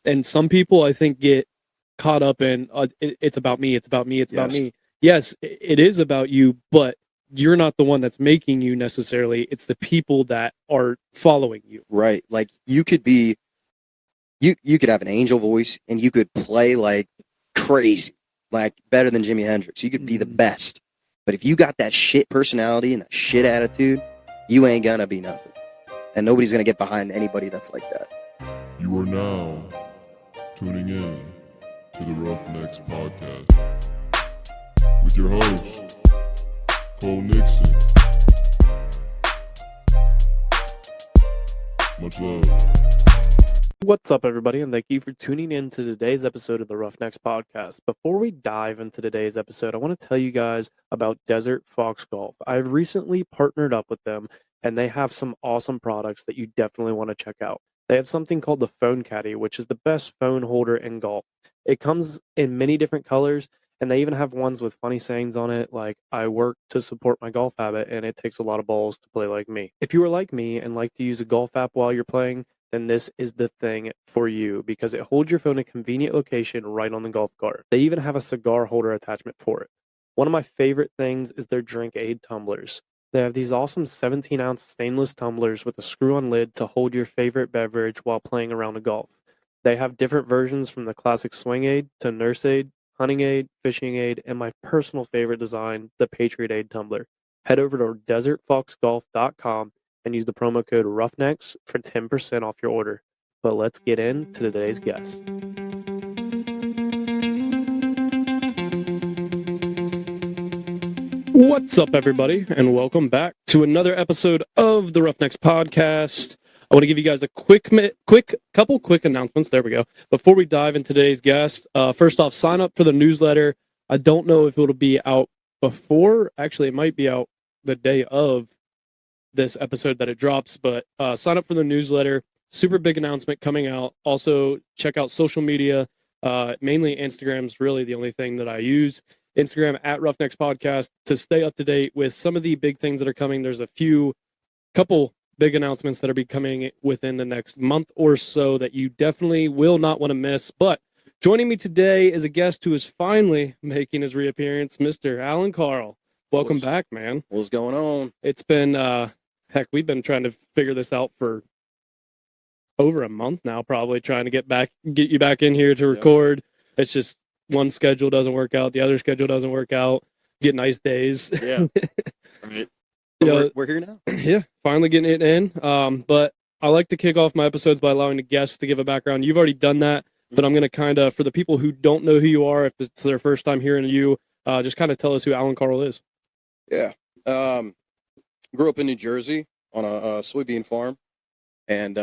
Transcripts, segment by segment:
And some people, I think, get caught up in it's about me, it's about me, it's about me. Yes, it is about you, but you're not the one that's making you necessarily. It's the people that are following you. Right. Like you could have an angel voice and you could play like crazy, like better than Jimi Hendrix. You could be the best. But if you got that shit personality and that shit attitude, you ain't gonna be nothing. And nobody's gonna get behind anybody that's like that. You are now tuning in to the Roughnecks Podcast with your host, Cole Nixon. Much love. What's up, everybody, and thank you for tuning in to today's episode of the Roughnecks Podcast. Before we dive into today's episode, I want to tell you guys about Desert Fox Golf. I've recently partnered up with them, and they have some awesome products that you definitely want to check out. They have something called the Phone Caddy, which is the best phone holder in golf. It comes in many different colors, and they even have ones with funny sayings on it, like, I work to support my golf habit, and it takes a lot of balls to play like me. If you are like me and like to use a golf app while you're playing, then this is the thing for you because it holds your phone in a convenient location right on the golf cart. They even have a cigar holder attachment for it. One of my favorite things is their drink aid tumblers. They have these awesome 17-ounce stainless tumblers with a screw-on lid to hold your favorite beverage while playing around a golf. They have different versions from the classic swing aid to nurse aid, hunting aid, fishing aid, and my personal favorite design, the Patriot Aid tumbler. Head over to desertfoxgolf.com and use the promo code Roughnecks for 10% off your order. But let's get into today's guest. What's up, everybody, and welcome back to another episode of the Roughnecks Podcast. I want to give you guys a quick announcements. There we go. Before we dive into today's guest, first off, sign up for the newsletter. I don't know if it'll be out before. Actually, it might be out the day of this episode that it drops, but sign up for the newsletter. Super big announcement coming out. Also, check out social media. Mainly Instagram's really the only thing that I use. Instagram at Roughnecks Podcast to stay up to date with some of the big things that are coming. There's couple big announcements that are be coming within the next month or so that you definitely will not want to miss. But joining me today is a guest who is finally making his reappearance, Mr. Alan Carl. Welcome back, man. What's going on? It's been we've been trying to figure this out for over a month now, probably trying to get you back in here to record. It's just one schedule doesn't work out, the other schedule doesn't work out. Get nice days. Yeah. Right. We're here now. Yeah, finally getting it in. But I like to kick off my episodes by allowing the guests to give a background. You've already done that, but I'm going to kind of, for the people who don't know who you are, if it's their first time hearing you, just kind of tell us who Alan Carl is. Yeah. Grew up in New Jersey on a soybean farm, and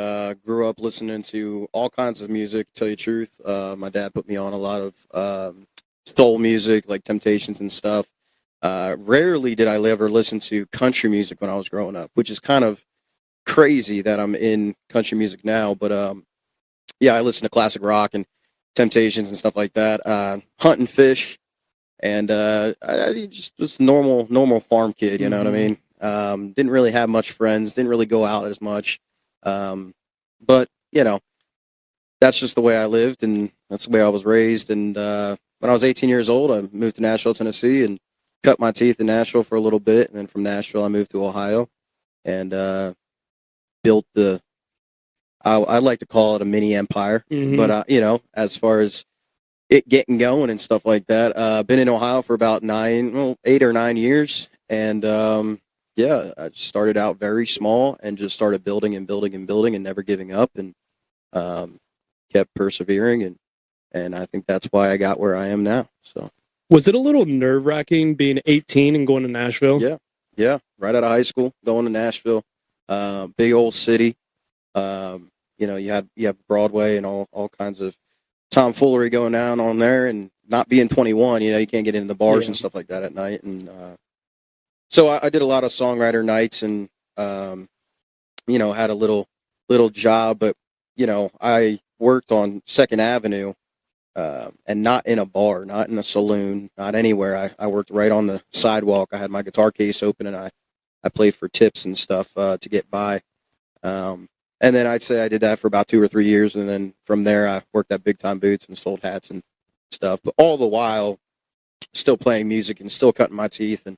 grew up listening to all kinds of music, to tell you the truth. My dad put me on a lot of soul music, like Temptations and stuff. Rarely did I ever listen to country music when I was growing up, which is kind of crazy that I'm in country music now. But yeah, I listen to classic rock and Temptations and stuff like that. Hunt and fish. And I just was normal farm kid, you know what I mean? Didn't really have much friends, didn't really go out as much. But, you know, that's just the way I lived, and that's the way I was raised. And when I was 18 years old, I moved to Nashville, Tennessee, and cut my teeth in Nashville for a little bit. And then from Nashville, I moved to Ohio and built I like to call it a mini empire. But, you know, as far as it getting going and stuff like that. Been in Ohio for about 8 or 9 years. And, yeah, I started out very small and just started building and building and building and never giving up, and kept persevering. And I think that's why I got where I am now. So, was it a little nerve-wracking being 18 and going to Nashville? Yeah. Right out of high school, going to Nashville, big old city. You know, you have Broadway and all kinds of tomfoolery going down on there, and not being 21, you know, you can't get into the bars and stuff like that at night. And so I did a lot of songwriter nights, and you know, had a little job, but you know, I worked on 2nd Avenue, and not in a bar, not in a saloon, not anywhere. I worked right on the sidewalk. I had my guitar case open, and I played for tips and stuff to get by. And then I'd say I did that for about 2 or 3 years, and then from there I worked at Big Time Boots and sold hats and stuff. But all the while, still playing music and still cutting my teeth and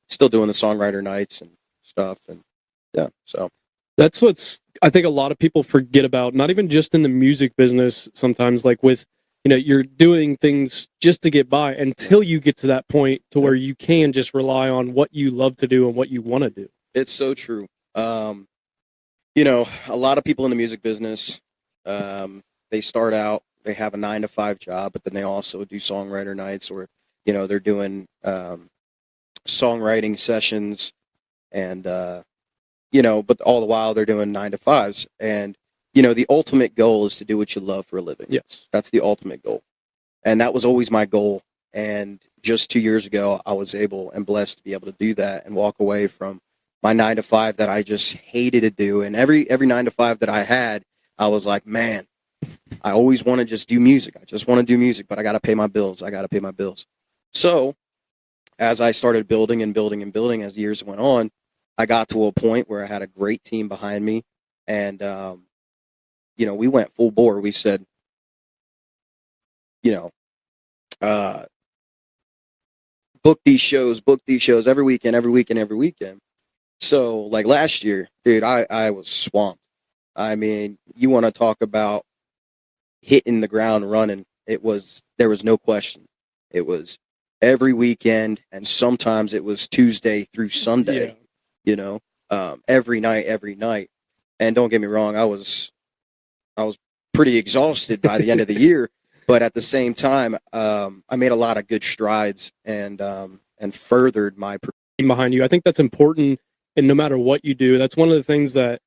still doing the songwriter nights and stuff. And yeah, so That's what's I think a lot of people forget about, not even just in the music business sometimes, like with, you're doing things just to get by until you get to that point to where you can just rely on what you love to do and what you want to do. it's so true. A lot of people in the music business, they start out, they have a 9 to 5 job, but then they also do songwriter nights, or, they're doing songwriting sessions, and, but all the while they're doing 9 to 5s. And, the ultimate goal is to do what you love for a living. Yes. That's the ultimate goal. And that was always my goal. And just 2 years ago, I was able and blessed to be able to do that and walk away from my 9 to 5 that I just hated to do. And every 9 to 5 that I had, I was like, man, I always want to just do music. I just want to do music, but I got to pay my bills. So as I started building and building and building as years went on, I got to a point where I had a great team behind me. And, we went full bore. We said, book these shows every weekend. So like last year, dude, I was swamped. I mean, you want to talk about hitting the ground running. There was no question. It was every weekend, and sometimes it was Tuesday through Sunday, every night. And don't get me wrong, I was pretty exhausted by the end of the year, but at the same time, I made a lot of good strides and furthered my behind you. I think that's important. And no matter what you do, that's one of the things that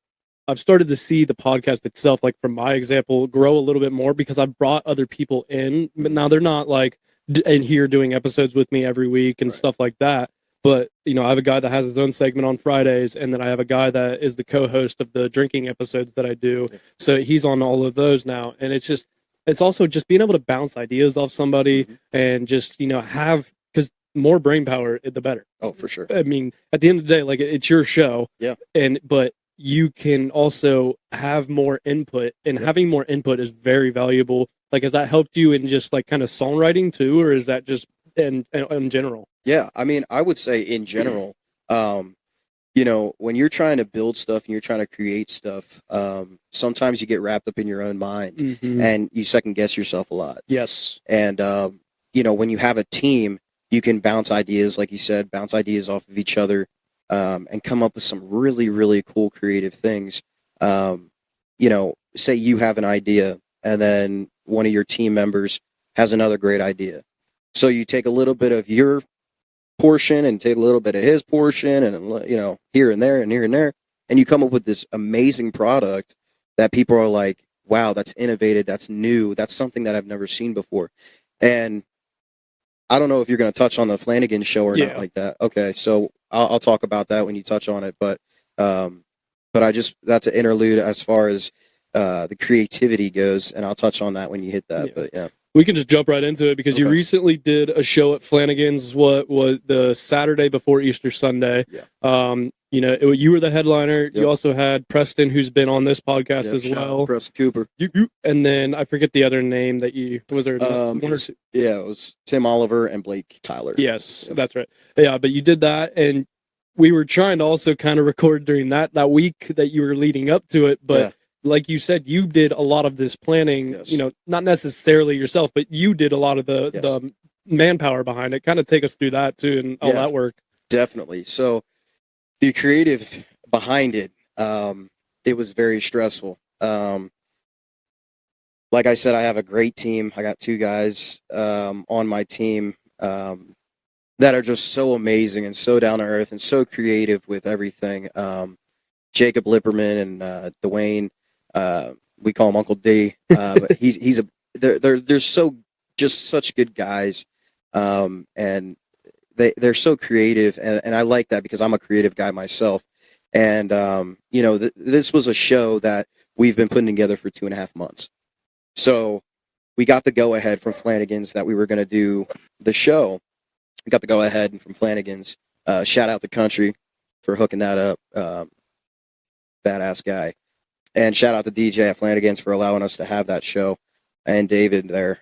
I've started to see the podcast itself, like from my example, grow a little bit more because I've brought other people in, but now they're not like in here doing episodes with me every week and stuff like that. But, I have a guy that has his own segment on Fridays, and then I have a guy that is the co-host of the drinking episodes that I do. So he's on all of those now. And it's also just being able to bounce ideas off somebody and just, because more brain power, the better. Oh, for sure. I mean, at the end of the day, like it's your show. Yeah. But you can also have more input, and having more input is very valuable. Like, has that helped you in just like kind of songwriting too, or is that just in general? Yeah, I mean, I would say in general, when you're trying to build stuff and you're trying to create stuff, sometimes you get wrapped up in your own mind and you second guess yourself a lot. Yes. And, when you have a team, you can bounce ideas, like you said, bounce ideas off of each other, and come up with some really, really cool creative things. Say you have an idea and then one of your team members has another great idea. So you take a little bit of your portion and take a little bit of his portion and, here and there and here and there. And you come up with this amazing product that people are like, wow, that's innovative. That's new. That's something that I've never seen before. And I don't know if you're going to touch on the Flanagan show or not like that. Okay. So I'll talk about that when you touch on it. But that's an interlude as far as the creativity goes. And I'll touch on that when you hit that. But yeah. We can just jump right into it because you recently did a show at Flanagan's. What was the Saturday before Easter Sunday? Yeah. You were the headliner. Yep. You also had Preston, who's been on this podcast as well. Preston Cooper. And then I forget the other name that was there. One or two? Yeah, it was Tim Oliver and Blake Tyler. Yes, that's right. Yeah, but you did that, and we were trying to also kind of record during that week that you were leading up to it, but. Yeah. Like you said, you did a lot of this planning, not necessarily yourself, but you did a lot of the manpower behind it. Kind of take us through that too and all that work. Definitely. So the creative behind it, it was very stressful. Like I said, I have a great team. I got 2 guys on my team that are just so amazing and so down to earth and so creative with everything. Jacob Lipperman and Dwayne. We call him Uncle D. But they're so just such good guys, and they're so creative, and I like that because I'm a creative guy myself. And this was a show that we've been putting together for 2.5 months. So we got the go ahead from Flanagan's that we were going to do the show. We got the go ahead from Flanagan's. Shout out the country for hooking that up. Badass guy. And shout out to DJ at Flanagan's for allowing us to have that show, and David there.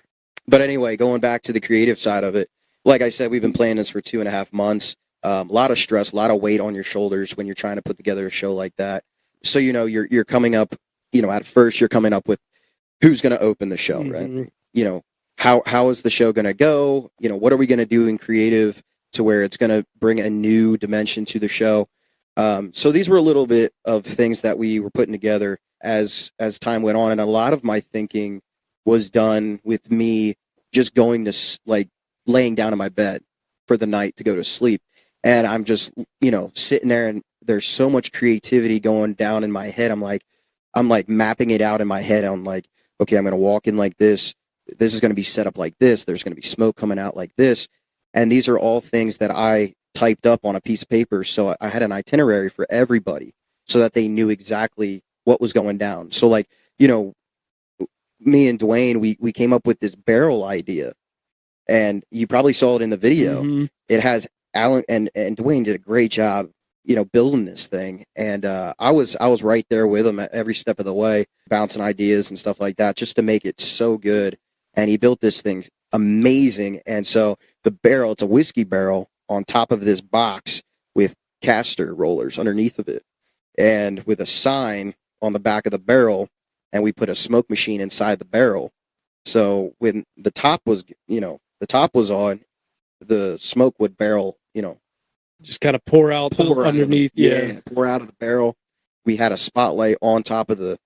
But anyway, going back to the creative side of it, like I said, we've been playing this for 2.5 months. A lot of stress, a lot of weight on your shoulders when you're trying to put together a show like that. So, you're coming up, at first you're coming up with who's going to open the show, right? How is the show going to go? What are we going to do in creative to where it's going to bring a new dimension to the show? So these were a little bit of things that we were putting together as time went on. And a lot of my thinking was done with me just going to laying down in my bed for the night to go to sleep. And I'm just, sitting there, and there's so much creativity going down in my head. I'm like mapping it out in my head. I'm like, okay, I'm going to walk in like this. This is going to be set up like this. There's going to be smoke coming out like this. And these are all things that I typed up on a piece of paper. So I had an itinerary for everybody so that they knew exactly what was going down. So me and Dwayne, we came up with this barrel idea, and you probably saw it in the video. Mm-hmm. It has Alan and Dwayne did a great job, building this thing. And I was right there with him at every step of the way, bouncing ideas and stuff like that, just to make it so good. And he built this thing amazing. And so the barrel, it's a whiskey barrel on top of this box with caster rollers underneath of it, and with a sign on the back of the barrel. And we put a smoke machine inside the barrel. So when the top was on, the smoke would barrel, just kind of pour out underneath. Pour out of the barrel. We had a spotlight on top of the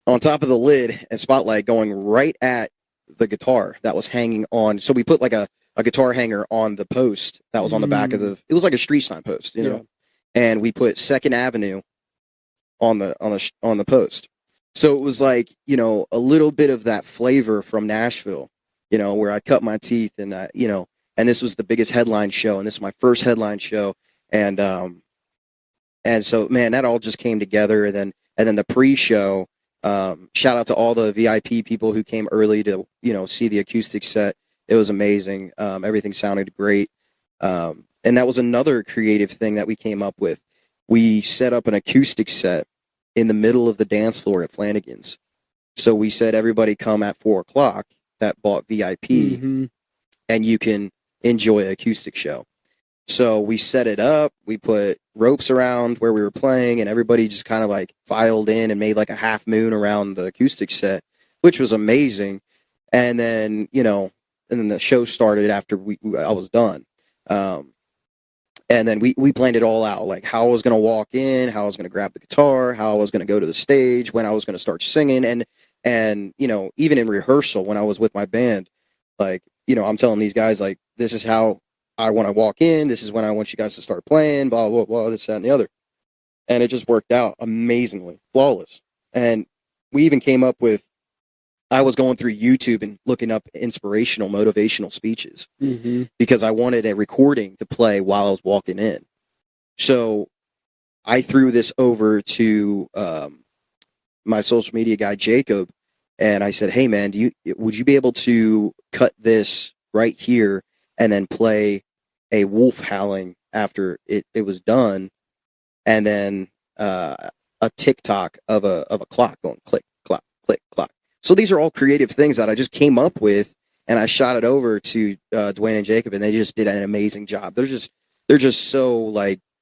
lid, and spotlight going right at the guitar that was hanging on. So we put like a guitar hanger on the post that was on the back of it was like a street sign post, and we put 2nd Avenue on the post. So it was like, a little bit of that flavor from Nashville, where I cut my teeth, and and this was the biggest headline show, and this is my first headline show. And so, man, that all just came together. And then the pre-show, shout out to all the VIP people who came early to, see the acoustic set. It was amazing. Everything sounded great. And that was another creative thing that we came up with. We set up an acoustic set in the middle of the dance floor at Flanagan's. So we said, everybody come at 4:00 that bought VIP, and you can enjoy an acoustic show. So we set it up. We put ropes around where we were playing, and everybody just kind of filed in and made like a half moon around the acoustic set, which was amazing. And then, and then the show started after I was done. And then we planned it all out, like how I was going to walk in, how I was going to grab the guitar, how I was going to go to the stage, when I was going to start singing. And even in rehearsal, when I was with my band, I'm telling these guys, this is how I want to walk in. This is when I want you guys to start playing, blah, blah, blah, this, that, and the other. And it just worked out amazingly, flawless. And we even came up with, I was going through YouTube and looking up inspirational, motivational speeches because I wanted a recording to play while I was walking in. So I threw this over to my social media guy, Jacob, and I said, hey, man, would you be able to cut this right here and then play a wolf howling after it was done, and then a tick-tock of a clock going click, clock, click, clock. So these are all creative things that I just came up with, and I shot it over to Dwayne and Jacob, and they just did an amazing job. They're just so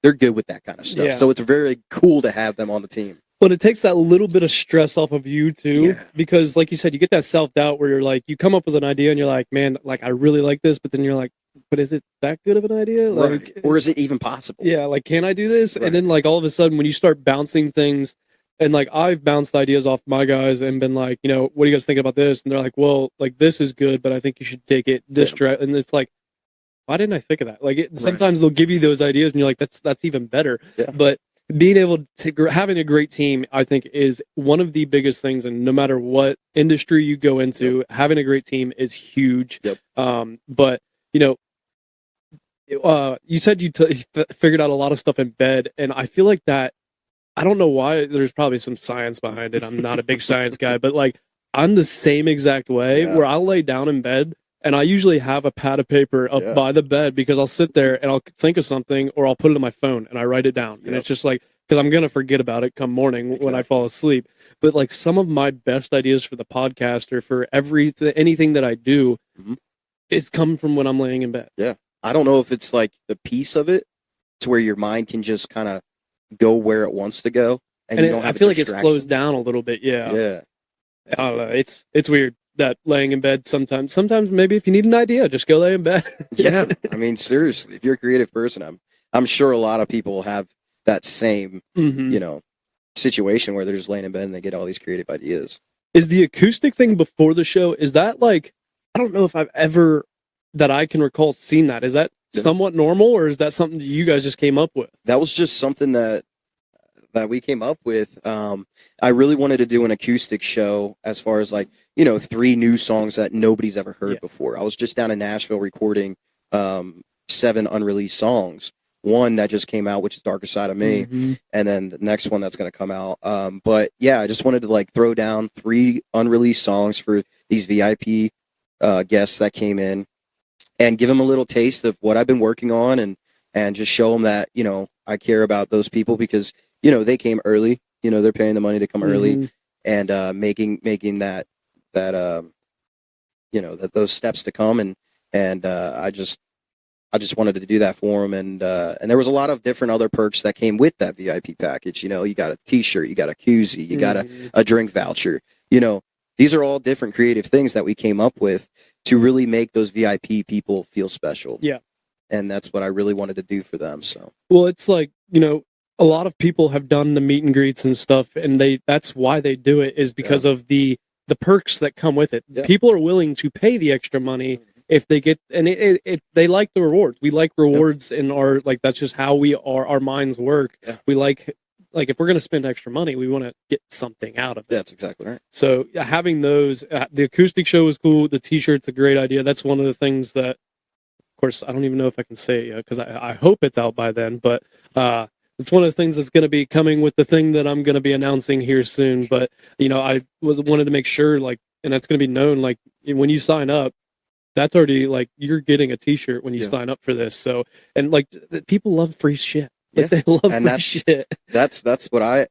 they're good with that kind of stuff. Yeah. So it's very cool to have them on the team. But it takes that little bit of stress off of you too, because like you said, you get that self-doubt where you're you come up with an idea and you're like, man, I really like this, but then you're like, but is it that good of an idea? Right. Or is it even possible? Yeah, can I do this? Right. And then all of a sudden when you start bouncing things, and I've bounced ideas off my guys and been what do you guys think about this? And they're like, well, this is good, but I think you should take it this direction. And it's why didn't I think of that? Sometimes they'll give you those ideas and you're like, that's even better. Yeah. But being able to having a great team, I think, is one of the biggest things. And no matter what industry you go into, having a great team is huge. Yep. But you said you figured out a lot of stuff in bed, and I feel like that. I don't know why. There's probably some science behind it. I'm not a big science guy, but I'm the same exact way where I'll lay down in bed and I usually have a pad of paper up by the bed because I'll sit there and I'll think of something, or I'll put it on my phone and I write it down. And it's just because I'm going to forget about it come morning when I fall asleep. but like some of my best ideas for the podcast or for anything that I do Mhm. is come from when I'm laying in bed. Yeah. I don't know if it's like the piece of it to where your mind can just kind of go where it wants to go, and you don't I have a feel like it distraction. slows down a little bit. Yeah. Yeah. I don't know. It's weird that laying in bed sometimes maybe if you need an idea, just go lay in bed. Yeah. I mean, seriously, if you're a creative person, I'm sure a lot of people have that same, Mhm. you know, situation where they're just laying in bed and they get all these creative ideas. Is the acoustic thing before the show, is that like, I don't know if I've ever, that I can recall, seen that. Is that Yeah. somewhat normal, or is that something that you guys just came up with? That was just something that we came up with. I really wanted to do an acoustic show as far as like, 3 new songs that nobody's ever heard Yeah. before. I was just down in Nashville recording 7 unreleased songs. One that just came out, which is Darker Side of Me, Mhm. and then the next one that's going to come out. But yeah, I just wanted to like throw down 3 unreleased songs for these VIP guests that came in, and give them a little taste of what I've been working on, and just show them that I care about those people, because they came early. They're paying the money to come early, Mhm. and making that those steps to come, and I just wanted to do that for them, and there was a lot of different other perks that came with that VIP package. You got a T-shirt, you got a koozie, you got Mhm. a drink voucher. These are all different creative things that we came up with to really make those VIP people feel special. Yeah. And that's what I really wanted to do for them. So Well, it's like, a lot of people have done the meet and greets and stuff, and that's why they do it, is because of the perks that come with it. Yeah. People are willing to pay the extra money if they get, and they like the rewards. We like rewards in our, like, that's just how our minds work. Yeah. We like if we're going to spend extra money, we want to get something out of it. that's exactly right. So having those, the acoustic show was cool. The T-shirt's a great idea. That's one of the things that, of course, I don't even know if I can say it yet, because I hope it's out by then. But it's one of the things that's going to be coming with the thing that I'm going to be announcing here soon. But I wanted to make sure, like, and that's going to be known, like, when you sign up, that's already like you're getting a T-shirt when you sign up for this. So, and like people love free shit. Like, they love And free shit. That's what I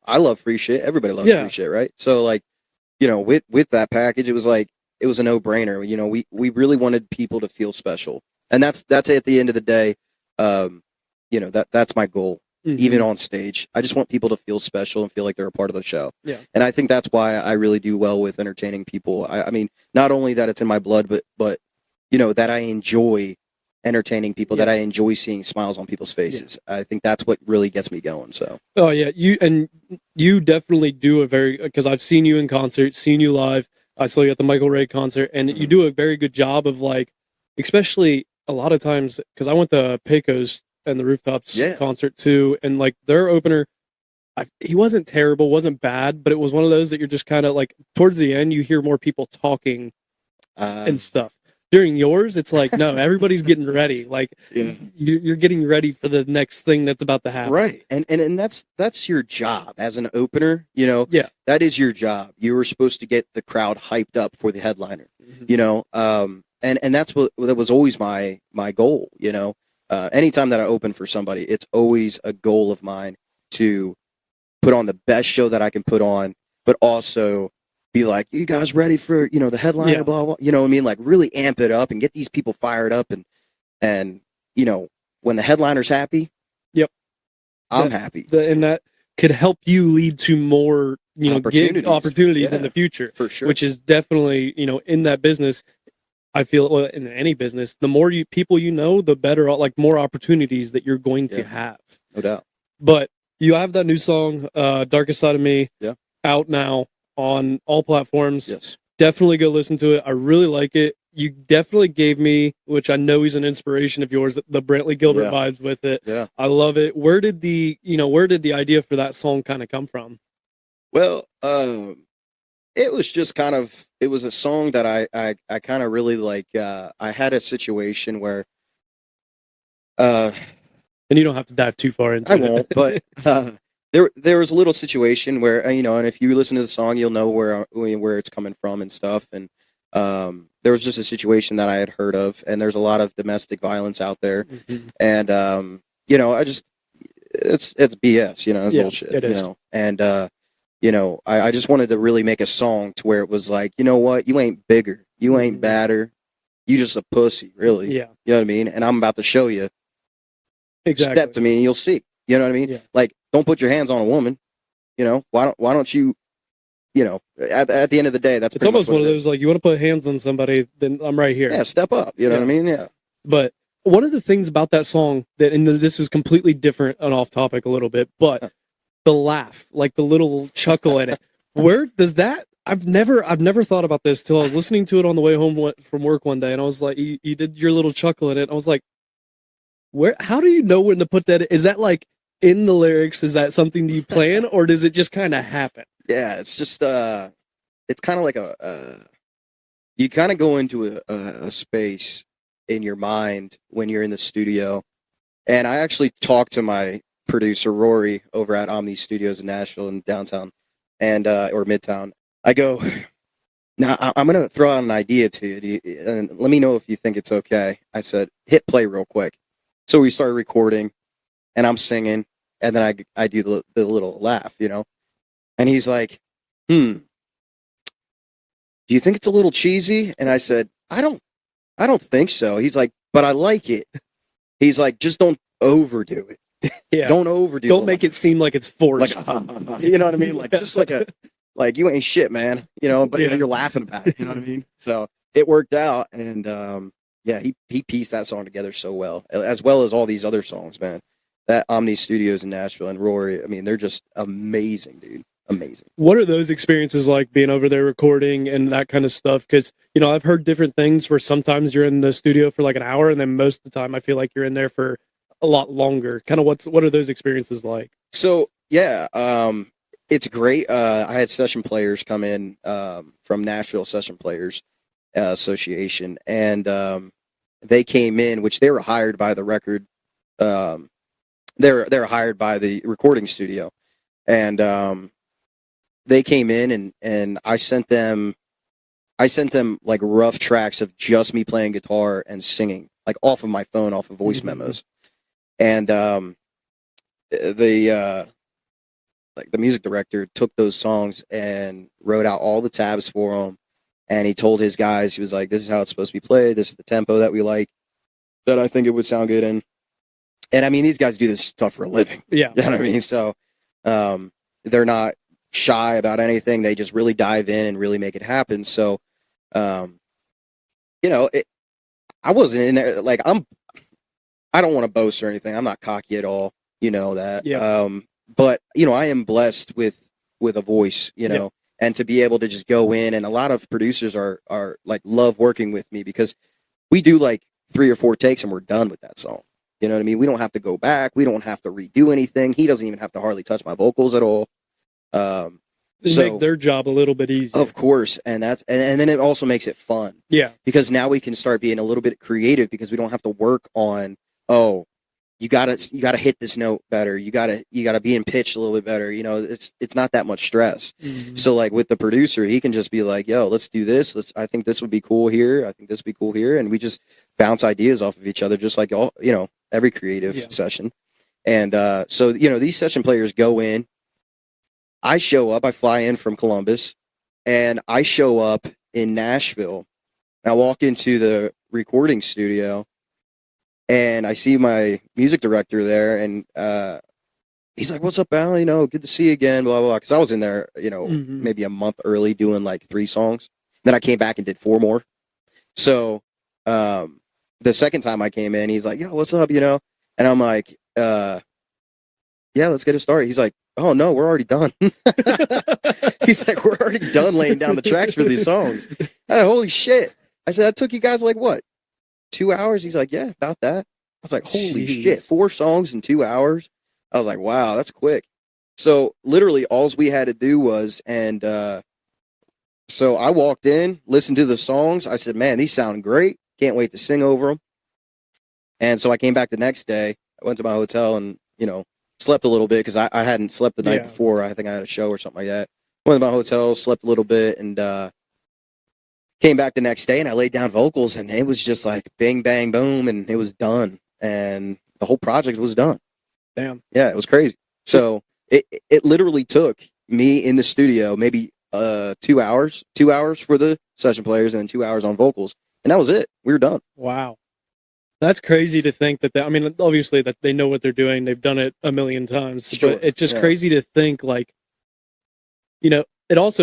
love free shit. Everybody loves free shit, right? So like, with that package, it was like, it was a no-brainer. We really wanted people to feel special. And that's at the end of the day, that's my goal. Mhm. Even on stage, I just want people to feel special and feel like they're a part of the show. Yeah. And I think that's why I really do well with entertaining people. I mean, not only that it's in my blood, but that I enjoy entertaining people, that I enjoy seeing smiles on people's faces. I think that's what really gets me going. So. Oh yeah, you definitely do because I've seen you in concert, seen you live. I saw you at the Michael Ray concert, and you do a very good job of, like, especially a lot of times, because I went to Pecos and the Rooftops concert too, and like their opener, he wasn't terrible, wasn't bad, but it was one of those that you're just kind of like, towards the end you hear more people talking and stuff. During yours, it's like, no, everybody's getting ready. Like, you're getting ready for the next thing that's about to happen. Right. And that's your job as an opener, Yeah. that is your job. You were supposed to get the crowd hyped up for the headliner, and that's that was always my goal, anytime that I open for somebody, it's always a goal of mine to put on the best show that I can put on, but also be like, you guys ready for, the headliner, blah, blah, what I mean? Like, really amp it up and get these people fired up. And when the headliner's happy, I'm happy. And that could help you lead to more, opportunities in the future. For sure. Which is definitely, in that business, I feel, well, in any business, the more people the better, like, more opportunities that you're going to have. No doubt. But you have that new song, Darkest Side of Me, out now on all platforms. Yes. Definitely go listen to it. I really like it. You definitely gave me, which I know he's an inspiration of yours, the Brantley Gilbert vibes with it. Yeah. I love it. Where did the idea for that song kind of come from? Well, it was just it was a song that I kind of really like. I had a situation where, and you don't have to dive too far into it. I won't, but there was a little situation where, and if you listen to the song, you'll know where it's coming from and stuff. And there was just a situation that I had heard of, and there's a lot of domestic violence out there. Mm-hmm. And I just, it's BS, it's bullshit, it is. And you know, I just wanted to really make a song to where it was like, you know what, you ain't bigger, you ain't badder, you just a pussy, really. Yeah. You know what I mean? And I'm about to show you. Exactly. Step to me and you'll see. You know what I mean? Yeah. Like, don't put your hands on a woman. You know, why don't you, you know, at the end of the day, that's It's almost one of those, like, you want to put hands on somebody, then I'm right here. Yeah, step up. You know what I mean? Yeah. But one of the things about that song that, and this is completely different and off topic a little bit, but the laugh, like the little chuckle in it, where does that? I've never thought about this till I was listening to it on the way home from work one day, and I was like, you did your little chuckle in it. I was like, how do you know when to put that? Is that like in the lyrics? Is that something you plan, or does it just kind of happen? Yeah, it's just it's kind of like you kind of go into a space in your mind when you're in the studio. And I actually talked to my producer Rory over at Omni Studios in Nashville in downtown and or Midtown. I go, now I'm gonna throw out an idea to you, and let me know if you think it's okay. I said, hit play real quick. So we started recording, and I'm singing, and then I do the little laugh, you know. And he's like, do you think it's a little cheesy? And I said, I don't think so. He's like, but I like it. He's like, just don't overdo it. Yeah. Don't overdo it. Don't make it seem like it's forced. Like, you know what I mean? Like, just like you ain't shit, man. You know, but you're laughing about it. You know what I mean? So it worked out. And yeah, he pieced that song together so well as all these other songs, man. That Omni Studios in Nashville and Rory, I mean, they're just amazing, dude. Amazing. What are those experiences like, being over there recording and that kind of stuff? Because, you know, I've heard different things where sometimes you're in the studio for like an hour, and then most of the time I feel like you're in there for a lot longer. Kind of what are those experiences like? So yeah, it's great. I had session players come in from Nashville Session Players Association, and they came in, which they were hired by the record. They're hired by the recording studio, and they came in and I sent them like rough tracks of just me playing guitar and singing, like off of my phone, off of voice memos. And the music director took those songs and wrote out all the tabs for them. And he told his guys, he was like, this is how it's supposed to be played. This is the tempo that we like, that I think it would sound good in. And I mean, these guys do this stuff for a living. Yeah. You know what I mean? So they're not shy about anything. They just really dive in and really make it happen. So, you know, I wasn't in there, like, I don't want to boast or anything. I'm not cocky at all. You know that. Yeah. But, you know, I am blessed with a voice, you know, and to be able to just go in, and a lot of producers are like, love working with me because we do like 3 or 4 takes and we're done with that song. You know what I mean? We don't have to go back. We don't have to redo anything. He doesn't even have to hardly touch my vocals at all. So make their job a little bit easier. Of course. And that's, and then it also makes it fun. Yeah. Because now we can start being a little bit creative, because we don't have to work on, oh, you gotta hit this note better. You gotta be in pitch a little bit better. You know, it's not that much stress. So like with the producer, he can just be like, yo, let's do this. I think this would be cool here. I think this would be cool here. And we just bounce ideas off of each other, just like all, you know, every creative session. And so, you know, these session players go in. I show up, I fly in from Columbus, and I show up in Nashville. I walk into the recording studio, and I see my music director there, and he's like, what's up, Al? You know, good to see you again, blah, blah, blah. Because I was in there, you know, maybe a month early doing like 3 songs. Then I came back and did 4 more. So the second time I came in, he's like, yo, what's up, you know? And I'm like, yeah, let's get it started. He's like, oh, no, we're already done. He's like, we're already done laying down the tracks for these songs. Holy shit. I said, that took you guys like what, 2 hours? He's like, yeah, about that. I was like, holy shit, 4 songs in 2 hours? I was like, wow, that's quick. So literally all we had to do was, and so I walked in, listened to the songs. I said, man, these sound great. Can't wait to sing over them. And so I came back the next day. I went to my hotel and, you know, slept a little bit because I hadn't slept the night before. I think I had a show or something like that. Went to my hotel, slept a little bit, and came back the next day, and I laid down vocals, and it was just like bing, bang, boom, and it was done. And the whole project was done. Damn. Yeah, it was crazy. So it literally took, me in the studio, maybe 2 hours for the session players, and then 2 hours on vocals, and that was it. We were done. Wow. That's crazy to think that, I mean, obviously that they know what they're doing. They've done it a million times, Sure. but it's just Yeah. crazy to think, like, you know,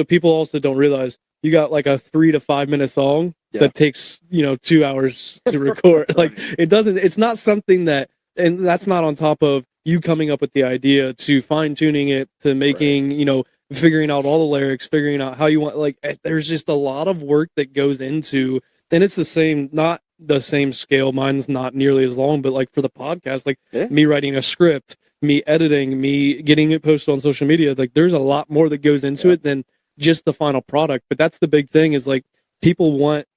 people also don't realize you got like a 3 to 5 minute song that takes, 2 hours to record. Like, it's not something that, and that's not on top of you coming up with the idea, to fine tuning it, to making, figuring out all the lyrics, figuring out how you want, like, there's just a lot of work that goes into, and it's not the same scale. Mine's not nearly as long, but like for the podcast, like me writing a script, me editing, me getting it posted on social media, like there's a lot more that goes into it than just the final product. But that's the big thing, is like people want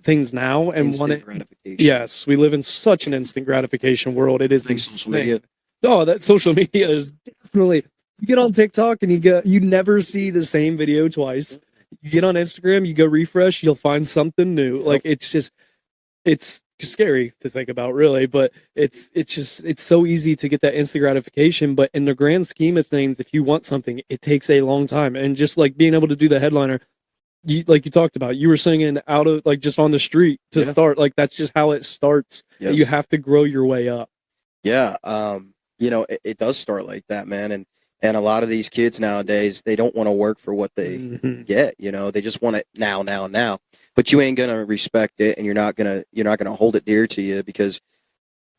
things now and Instant want it. gratification. Yes, we live in such an instant gratification world. It is Social media. Oh, that social media is definitely. You get on TikTok and you never see the same video twice. You get on Instagram, you go refresh, you'll find something new. Like, it's scary to think about, really, but it's so easy to get that instant gratification. But in the grand scheme of things, if you want something, it takes a long time. And just like being able to do the headliner, like you talked about, you were singing out of, like, just on the street to start. Like, that's just how it starts. Yes. You have to grow your way up. Yeah. It does start like that, man. And a lot of these kids nowadays, they don't want to work for what they get. They just want it now. But you ain't gonna respect it, and you're not gonna hold it dear to you because,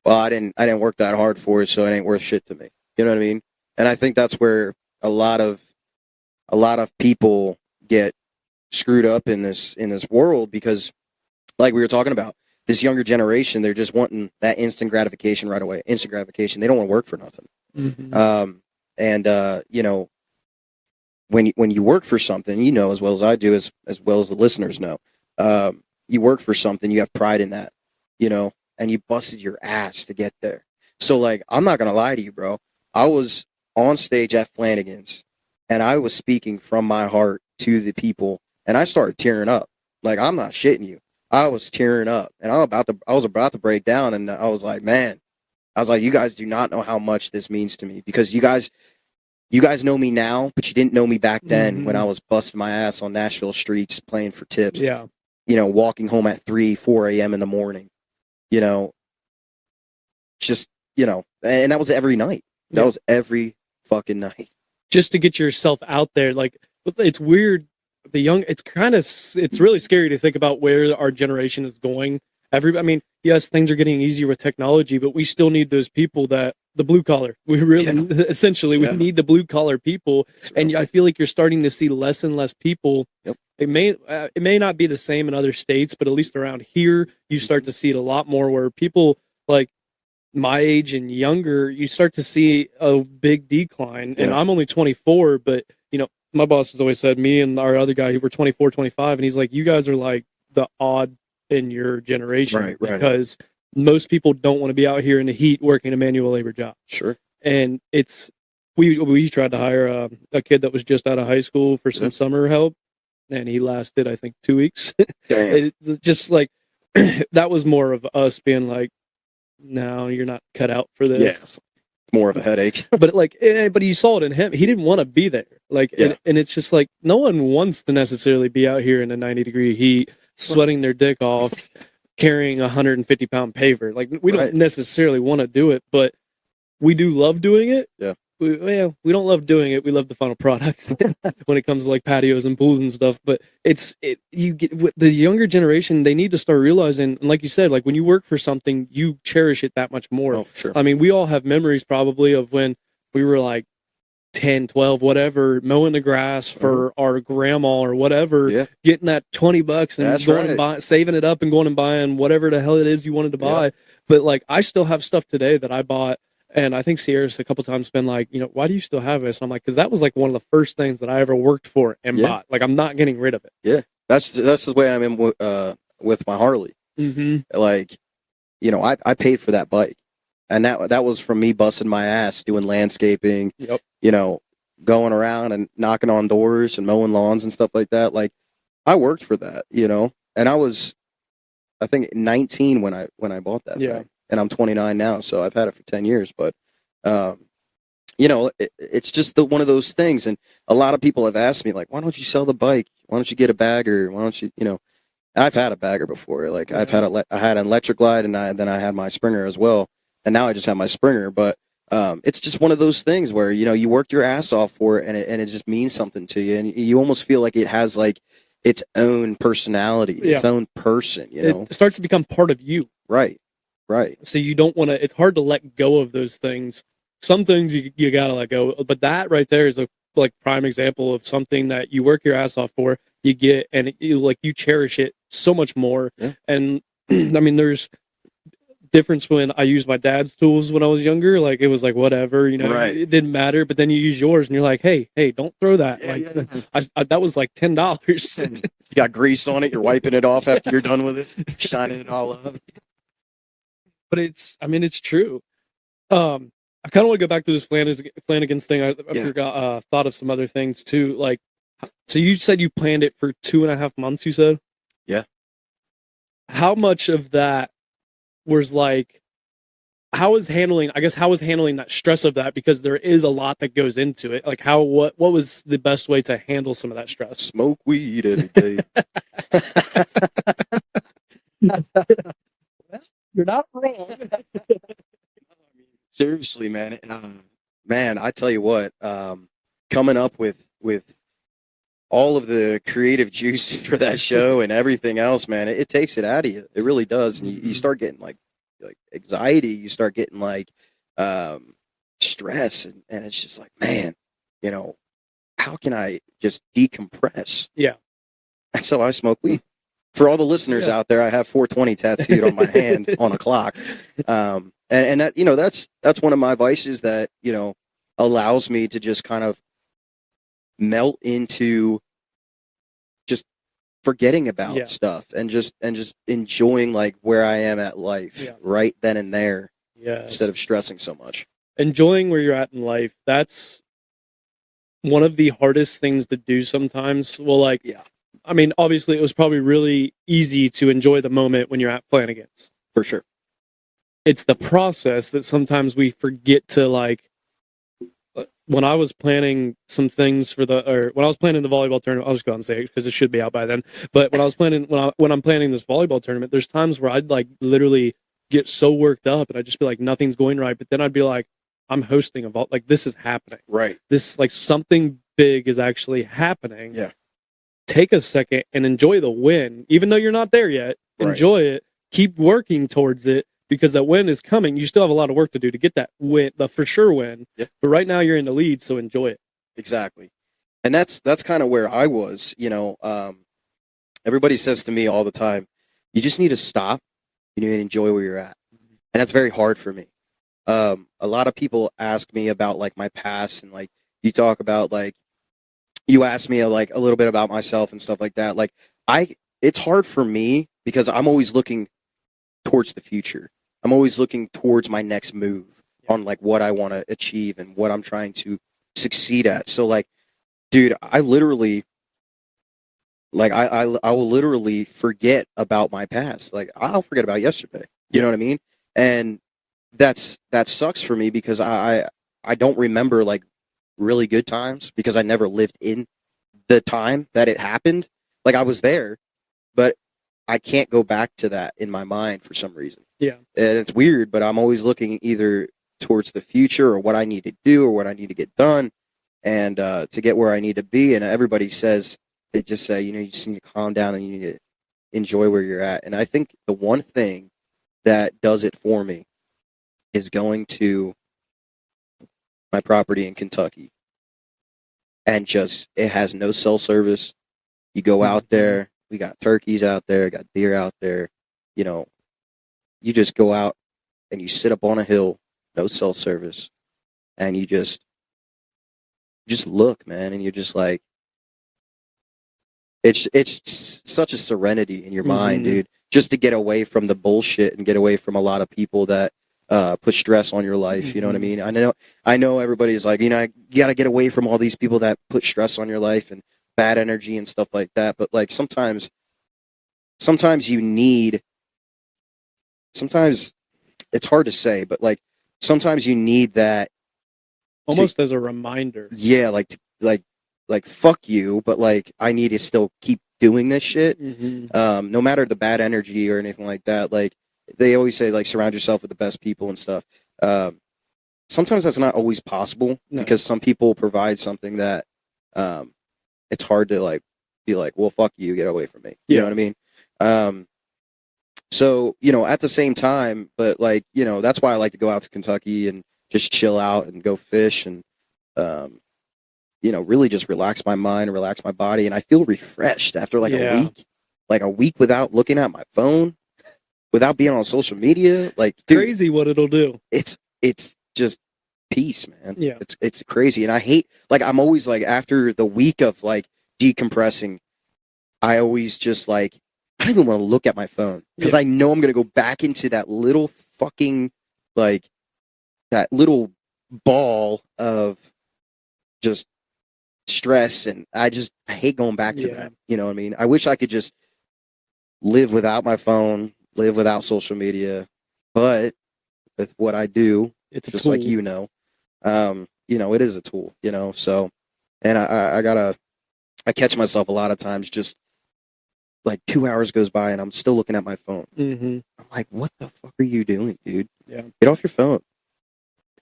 well, I didn't work that hard for it, so it ain't worth shit to me. You know what I mean? And I think that's where a lot of people get screwed up in this world, because, like we were talking about, this younger generation, they're just wanting that instant gratification right away. Instant gratification. They don't want to work for nothing. When you work for something, as well as I do, as well as the listeners know, you work for something, you have pride in that, and you busted your ass to get there. So, like, I'm not going to lie to you, bro. I was on stage at Flanagan's, and I was speaking from my heart to the people, and I started tearing up. Like, I'm not shitting you. I was tearing up, and I was about to break down, and I was like, man, you guys do not know how much this means to me, because you guys know me now, but you didn't know me back then when I was busting my ass on Nashville streets playing for tips. Yeah. Walking home at 4 a.m. in the morning, and that was every night. That was every fucking night. Just to get yourself out there. Like, it's weird. It's really scary to think about where our generation is going. Yes, things are getting easier with technology, but we still need those people, the blue collar. We really, essentially, we need the blue collar people. And I feel like you're starting to see less and less people. Yep. It may not be the same in other states, but at least around here, you start to see it a lot more, where people like my age and younger, you start to see a big decline. And I'm only 24, but my boss has always said, me and our other guy who were 24, 25, and he's like, you guys are like the odd in your generation, right. Because most people don't want to be out here in the heat working a manual labor job. Sure. And we tried to hire a kid that was just out of high school for some summer help, and he lasted, I think, 2 weeks. Damn. Just like, that was more of us being like, no, you're not cut out for this. Yeah. More of a headache. But you saw it in him. He didn't want to be there. Like, and it's just like, no one wants to necessarily be out here in a 90-degree heat, sweating their dick off, carrying a 150-pound paver. Like, we don't necessarily want to do it, but we do love doing it. Yeah. We don't love doing it. We love the final product when it comes to like patios and pools and stuff. But you get with the younger generation, they need to start realizing, and like you said, like when you work for something, you cherish it that much more. Oh, for sure. I mean, we all have memories probably of when we were like 10, 12, whatever, mowing the grass for our grandma or whatever, getting that $20 and going and buying, saving it up and going and buying whatever the hell it is you wanted to buy. Yeah. But like, I still have stuff today that I bought. And I think Sierra's a couple times been like, why do you still have this? And I'm like, because that was like one of the first things that I ever worked for and bought. Like, I'm not getting rid of it. Yeah, that's the way I'm in with my Harley. Like, I paid for that bike, and that was from me busting my ass doing landscaping. Yep. Going around and knocking on doors and mowing lawns and stuff like that. Like, I worked for that. And I was, I think, 19 when I bought that thing. And I'm 29 now, so I've had it for 10 years. But it's just one of those things. And a lot of people have asked me, like, why don't you sell the bike? Why don't you get a bagger? Why don't you, I've had a bagger before. Like I had an electric glide, and then I had my Springer as well. And now I just have my Springer. But it's just one of those things where, you work your ass off for it, and it just means something to you. And you almost feel like it has like its own personality, its own person, It starts to become part of you. Right. Right. So you don't want to, it's hard to let go of those things. Some things you got to let go. But that right there is a like prime example of something that you work your ass off for, you get, and you cherish it so much more. Yeah. And I mean, there's difference when I used my dad's tools when I was younger. Like it was like, whatever, Right. it didn't matter. But then you use yours and you're like, hey, don't throw that. That was like $10. You got grease on it. You're wiping it off after you're done with it, shining it all up. But it's true. I kind of want to go back to this Flanagan's thing. I forgot, thought of some other things too. Like, so you said you planned it for 2.5 months, you said? Yeah. How much of that was like, how was handling that stress of that? Because there is a lot that goes into it. Like what was the best way to handle some of that stress? Smoke weed every day. You're not wrong. Seriously, man. Man, I tell you what, coming up with all of the creative juice for that show and everything else, man, it takes it out of you. It really does. And you start getting like anxiety. You start getting like stress, and it's just like, man, how can I just decompress? Yeah. And so I smoke weed. For all the listeners out there, I have 420 tattooed on my hand on a clock. And that, that's one of my vices that, allows me to just kind of melt into just forgetting about stuff and just enjoying like where I am at life right then and there. Yeah. Instead of stressing so much. Enjoying where you're at in life. That's one of the hardest things to do sometimes. Well, I mean, obviously it was probably really easy to enjoy the moment when you're at Flanagan's. For sure. It's the process that sometimes we forget to like. When I was planning some things when I was planning the volleyball tournament, I'll just go and say it because it should be out by then. But when I was planning, when I'm planning this volleyball tournament, there's times where I'd like literally get so worked up and I'd just be like, nothing's going right. But then I'd be like, I'm hosting a like this is happening. Right. This like something big is actually happening. Yeah. Take a second and enjoy the win, even though you're not there yet. Enjoy it. Keep working towards it. Because that win is coming. You still have a lot of work to do to get that win, the for sure win. Yeah. But right now you're in the lead, so enjoy it. Exactly. And that's kind of where I was, everybody says to me all the time, you just need to stop and enjoy where you're at. And that's very hard for me. A lot of people ask me about like my past, and like you talk about like, you ask me like a little bit about myself and stuff like that. Like it's hard for me because I'm always looking towards the future. I'm always looking towards my next move on like what I want to achieve and what I'm trying to succeed at. So like, dude, I literally, like, I will literally forget about my past. Like I'll forget about yesterday. You know what I mean? And that sucks for me because I don't remember like really good times because I never lived in the time that it happened. Like I was there, but I can't go back to that in my mind for some reason. Yeah. And it's weird, but I'm always looking either towards the future or what I need to do or what I need to get done and to get where I need to be. And everybody says, they just say, you just need to calm down and you need to enjoy where you're at. And I think the one thing that does it for me is going to my property in Kentucky. And it has no cell service. You go out there, we got turkeys out there, got deer out there, you just go out and you sit up on a hill, no cell service, and you just look, man, and you're just like, it's such a serenity in your mind, dude, just to get away from the bullshit and get away from a lot of people that put stress on your life. You know what I mean? I know everybody's like, you got to get away from all these people that put stress on your life and bad energy and stuff like that. But like sometimes it's hard to say, but like sometimes you need that almost as a reminder. Yeah, like fuck you, but like I need to still keep doing this shit. No matter the bad energy or anything like that. Like they always say, like surround yourself with the best people and stuff. Sometimes that's not always possible because some people provide something that it's hard to like be like, well, fuck you, get away from me. You know what I mean? So, you know, at the same time, but like, you know, that's why I like to go out to Kentucky and just chill out and go fish and, you know, really just relax my mind, relax my body. And I feel refreshed after like a week without looking at my phone, without being on social media. Like, dude, crazy what it'll do. It's just peace, man. Yeah. It's crazy. And I hate, like, I'm always like, after the week of like decompressing, I always just like, I don't even want to look at my phone because I know I'm going to go back into that little fucking, like, that little ball of just stress. And I hate going back to that. You know what I mean? I wish I could just live without my phone, live without social media. But with what I do, it's just like, you know, it is a tool, you know? So, and I catch myself a lot of times just, like 2 hours goes by and I'm still looking at my phone. I'm like, what the fuck are you doing, dude? Yeah. Get off your phone.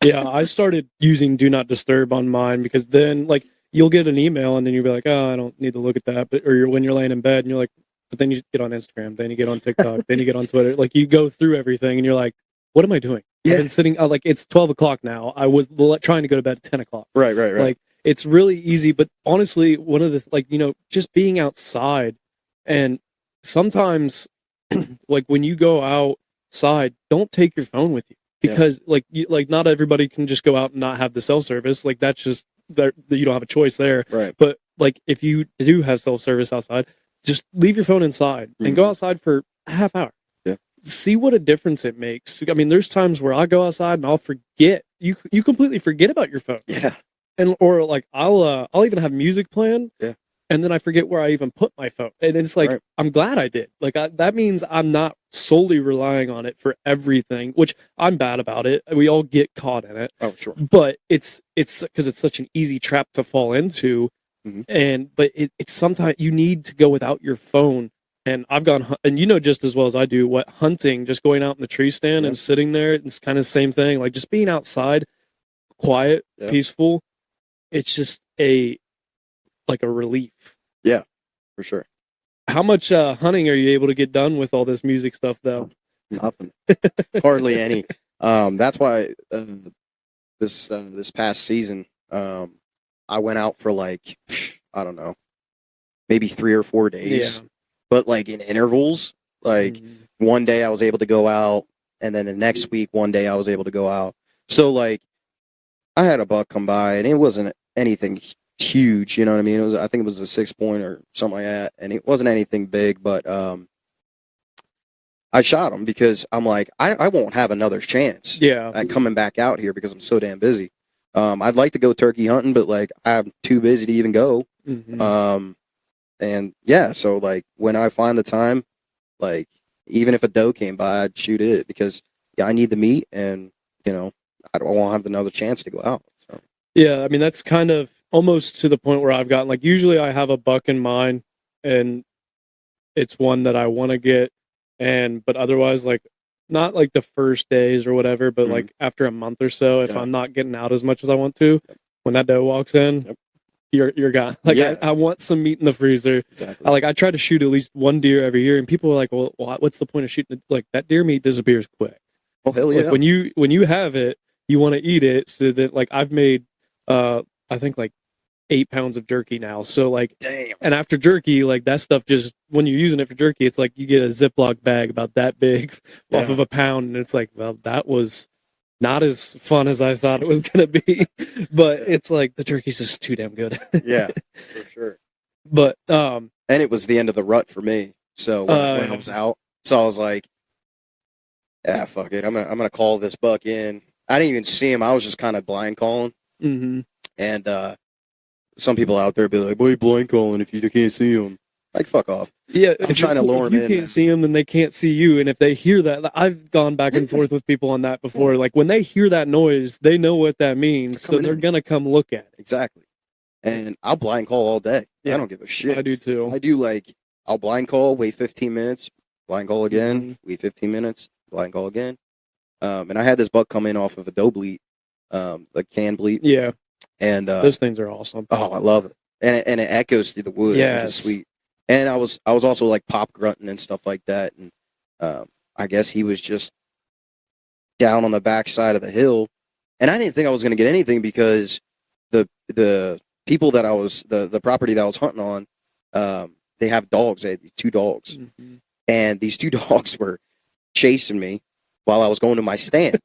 Yeah, I started using Do Not Disturb on mine because then, like, you'll get an email and then you'll be like, oh, I don't need to look at that. But when you're laying in bed and you're like, but then you get on Instagram, then you get on TikTok, then you get on Twitter. Like, you go through everything and you're like, what am I doing? Yeah. I've been sitting, like, it's 12 o'clock now. I was trying to go to bed at 10 o'clock. Right. Like, it's really easy. But honestly, one of the, like, you know, just being outside. And sometimes, like, when you go outside, don't take your phone with you because, like, not everybody can just go out and not have the cell service. Like, that's just that you don't have a choice there. Right. But like, if you do have cell service outside, just leave your phone inside and go outside for a half hour. Yeah. See what a difference it makes. I mean, there's times where I go outside and I'll forget. You completely forget about your phone. Yeah. And or like I'll even have music playing. Yeah. And then I forget where I even put my phone. And it's like, I'm glad I did. Like, that means I'm not solely relying on it for everything, which I'm bad about it. We all get caught in it. Oh, sure. But it's because it's such an easy trap to fall into. But it's sometimes you need to go without your phone. And I've gone, and you know just as well as I do, what hunting, just going out in the tree stand and sitting there, it's kind of the same thing. Like, just being outside, quiet, peaceful, it's just like a relief. Yeah, for sure. How much hunting are you able to get done with all this music stuff, though? Nothing. Hardly any. That's why this past season, I went out for like, I don't know, maybe 3 or 4 days. Yeah. But like in intervals, like one day I was able to go out, and then the next week, one day I was able to go out. So like, I had a buck come by, and it wasn't anything huge, you know what I mean? I think it was a 6-point or something like that, and it wasn't anything big, but I shot him because I'm like, I won't have another chance at coming back out here because I'm so damn busy. I'd like to go turkey hunting, but like, I'm too busy to even go. And yeah, so like, when I find the time, like, even if a doe came by, I'd shoot it because I need the meat, and you know, I won't have another chance to go out. So. Yeah, I mean, that's kind of almost to the point where I've gotten, like, usually I have a buck in mind and it's one that I want to get, but otherwise, like, not like the first days or whatever, but like after a month or so, if I'm not getting out as much as I want to, when that doe walks in, you're gone. Like, I want some meat in the freezer. Exactly. I try to shoot at least one deer every year, and people are like, well, what's the point of shooting it? Like, that deer meat disappears quick. Oh, hell yeah. Like, when you have it, you want to eat it. So that, like, I've made I think like 8 pounds of jerky now. So like, damn. And after jerky, like, that stuff, just when you're using it for jerky, it's like you get a Ziploc bag about that big off of a pound, and it's like, well, that was not as fun as I thought it was gonna be. But it's like, the jerky's just too damn good. Yeah, for sure. But and it was the end of the rut for me. So when I was out, so I was like, yeah, fuck it, I'm gonna call this buck in. I didn't even see him. I was just kind of blind calling. And some people out there be like, boy, blind calling if you can't see him. Like, fuck off. Yeah, I'm trying to lure if them you in, can't man. see them, then they can't see you. And if they hear that, I've gone back and forth with people on that before. Like when they hear that noise, they know what that means, so they're gonna come look at it. Exactly. And I'll blind call all day. Yeah, I don't give a shit. I do too. I do like, I'll blind call, wait 15 minutes, blind call again, wait 15 minutes, blind call again. And I had this buck come in off of a doe bleat, like can bleat. Yeah, and those things are awesome. Oh, I love it. And it echoes through the woods, which is sweet. And I was also like pop grunting and stuff like that. And I guess he was just down on the back side of the hill. And I didn't think I was going to get anything because the people that I was, the property that I was hunting on, they have dogs. They had these 2 dogs. Mm-hmm. And these 2 dogs were chasing me while I was going to my stand.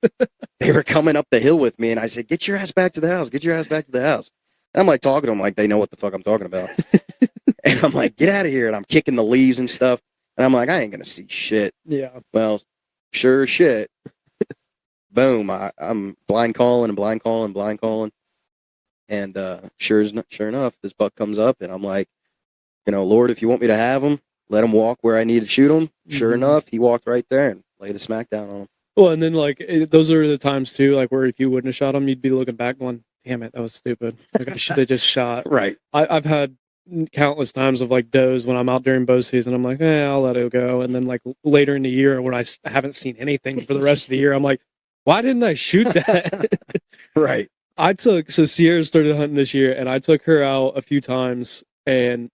They were coming up the hill with me. And I said, get your ass back to the house. Get your ass back to the house. And I'm like talking to them like they know what the fuck I'm talking about. And I'm like, get out of here. And I'm kicking the leaves and stuff. And I'm like, I ain't going to see shit. Yeah. Well, sure as shit. Boom. I'm blind calling and blind calling and blind calling. And sure enough, this buck comes up. And I'm like, Lord, if you want me to have him, let him walk where I need to shoot him. Sure enough, he walked right there and laid a smack down on him. Well, and then like those are the times too, like where if you wouldn't have shot him, you'd be looking back going, damn it, that was stupid. Like I should have just shot. Right. I've had countless times of like does when I'm out during bow season. I'm like, I'll let it go. And then like later in the year when I haven't seen anything for the rest of the year, I'm like, why didn't I shoot that? Right. So Sierra started hunting this year, and I took her out a few times, and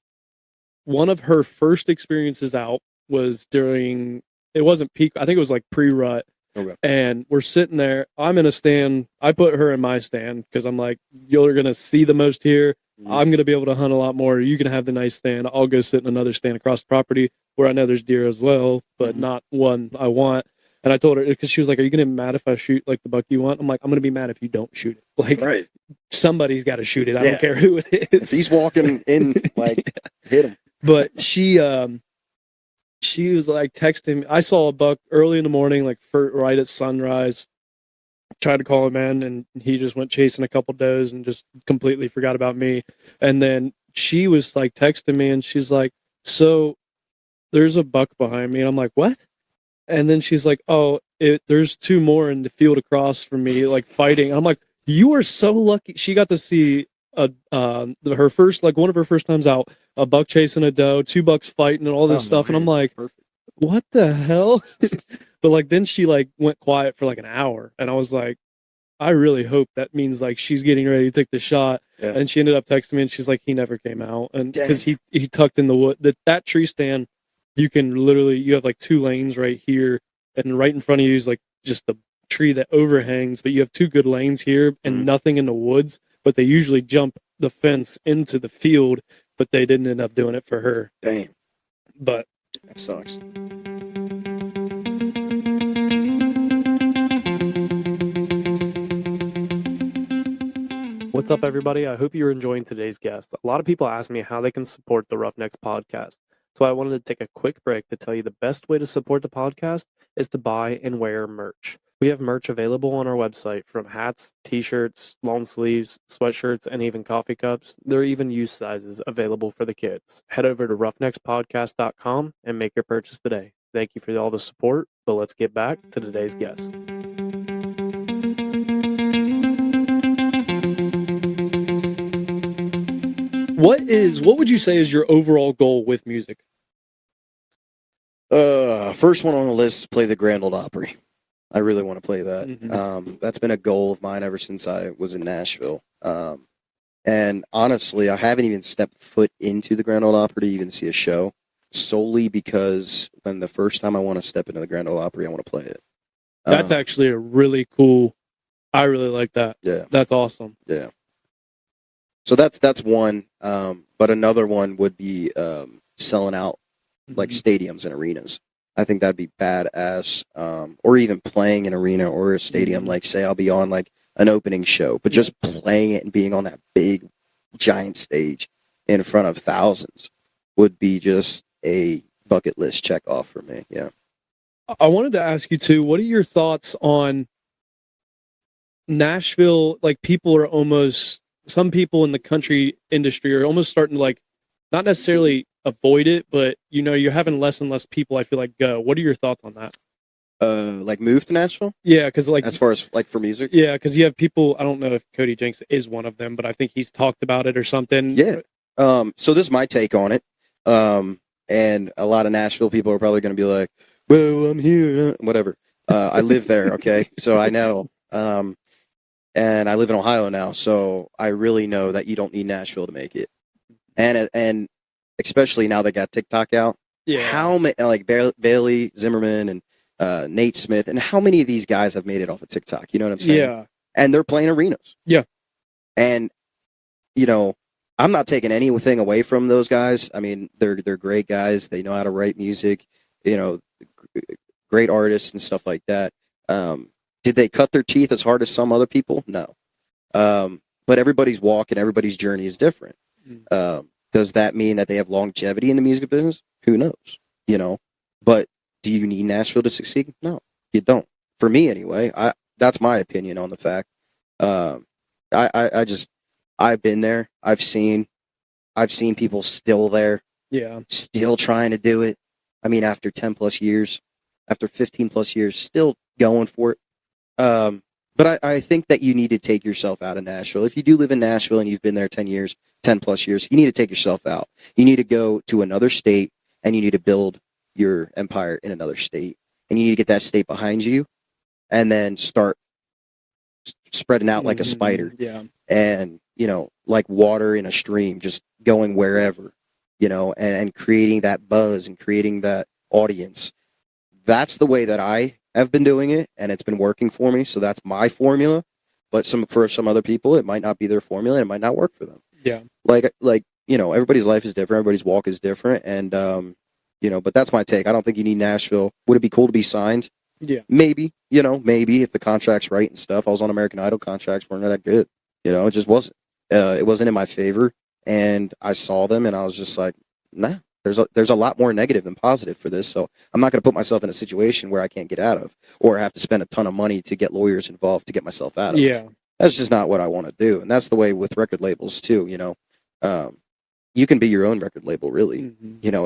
one of her first experiences out was during, it wasn't peak, I think it was like pre-rut. Okay. And we're sitting there. I'm in a stand. I put her in my stand because I'm like, you're going to see the most here. Mm-hmm. I'm going to be able to hunt a lot more. You can have the nice stand. I'll go sit in another stand across the property where I know there's deer as well, but not one I want. And I told her, because she was like, are you going to be mad if I shoot like the buck you want? I'm like, I'm going to be mad if you don't shoot it. Like, right. Somebody's got to shoot it. I don't care who it is. If he's walking in, like, hit him. But she was like texting me. I saw a buck early in the morning, like right at sunrise. Tried to call him in, and he just went chasing a couple does and just completely forgot about me. And then she was like texting me, and she's like, so there's a buck behind me. And I'm like, what? And then she's like, oh, there's 2 more in the field across from me, like fighting. I'm like, you are so lucky. She got to see her first, like one of her first times out, a buck chasing a doe, 2 bucks fighting and all this stuff. Man. And I'm like, perfect. What the hell? But like, then she like went quiet for like an hour. And I was like, I really hope that means like she's getting ready to take the shot. Yeah. And she ended up texting me and she's like, he never came out. And because he tucked in the wood, that tree stand, you can literally, you have like 2 lanes right here. And right in front of you is like just the tree that overhangs. But you have 2 good lanes here and nothing in the woods. But they usually jump the fence into the field, but they didn't end up doing it for her. Damn. But that sucks. What's up, everybody? I hope you're enjoying today's guest. A lot of people ask me how they can support the Roughnecks podcast. So I wanted to take a quick break to tell you the best way to support the podcast is to buy and wear merch. We have merch available on our website, from hats, t-shirts, long sleeves, sweatshirts, and even coffee cups. There are even youth sizes available for the kids. Head over to roughneckspodcast.com and make your purchase today. Thank you for all the support, but let's get back to today's guest. What would you say is your overall goal with music? First one on the list is play the Grand Ole Opry. I really want to play that. Mm-hmm. That's been a goal of mine ever since I was in Nashville. And honestly, I haven't even stepped foot into the Grand Ole Opry to even see a show, solely because when the first time I want to step into the Grand Ole Opry, I want to play it. That's actually a really cool. I really like that. Yeah, that's awesome. Yeah. So that's one. But another one would be selling out like stadiums and arenas. I think that'd be badass. Or even playing an arena or a stadium. Like, say I'll be on like an opening show, but just playing it and being on that big, giant stage in front of thousands would be just a bucket list check off for me. Yeah. I wanted to ask you too, what are your thoughts on Nashville? Like, people are almost, some people in the country industry are almost starting to, like, not necessarily avoid it, but you're having less and less people, I feel like, go. What are your thoughts on that? Like move to Nashville Yeah, because like as far as like for music. yeah, because you have people. I don't know if Cody Jenks is one of them, but I think he's talked about it or something. Yeah. So this is my take on it. And a lot of Nashville people are probably going to be like, "Well, I'm here, whatever." I live there, okay, so I know. And I live in Ohio now, so I really know that you don't need Nashville to make it. And especially now they got TikTok out. Yeah. How many like Bailey Zimmerman and Nate Smith, and how many of these guys have made it off of TikTok? You know what I'm saying? Yeah. And they're playing arenas. Yeah. And I'm not taking anything away from those guys. I mean, they're great guys. They know how to write music. Great artists and stuff like that. Did they cut their teeth as hard as some other people? No. But everybody's walk and everybody's journey is different. Does that mean that they have longevity in the music business? Who knows? But do you need Nashville to succeed? No, you don't. For me, anyway. That's my opinion on the fact. I've been there. I've seen people still there. Yeah. Still trying to do it. I mean, after 10 plus years, after 15 plus years, still going for it. But I think that you need to take yourself out of Nashville. If you do live in Nashville and you've been there 10 plus years, you need to take yourself out. You need to go to another state and you need to build your empire in another state. And you need to get that state behind you and then start spreading out like a spider. Yeah. And, like water in a stream, just going wherever, and creating that buzz and creating that audience. That's the way that I have been doing it, and it's been working for me. So that's my formula. But for some other people, it might not be their formula, and it might not work for them. Yeah. Like everybody's life is different, everybody's walk is different, and but that's my take. I don't think you need Nashville. Would it be cool to be signed? Yeah. Maybe, maybe if the contract's right and stuff. I was on American Idol, contracts weren't that good. It just wasn't. It wasn't in my favor, and I saw them, and I was just like, nah. There's a lot more negative than positive for this, so I'm not going to put myself in a situation where I can't get out of, or have to spend a ton of money to get lawyers involved to get myself out of. Yeah. That's just not what I want to do, and that's the way with record labels too. You can be your own record label, really.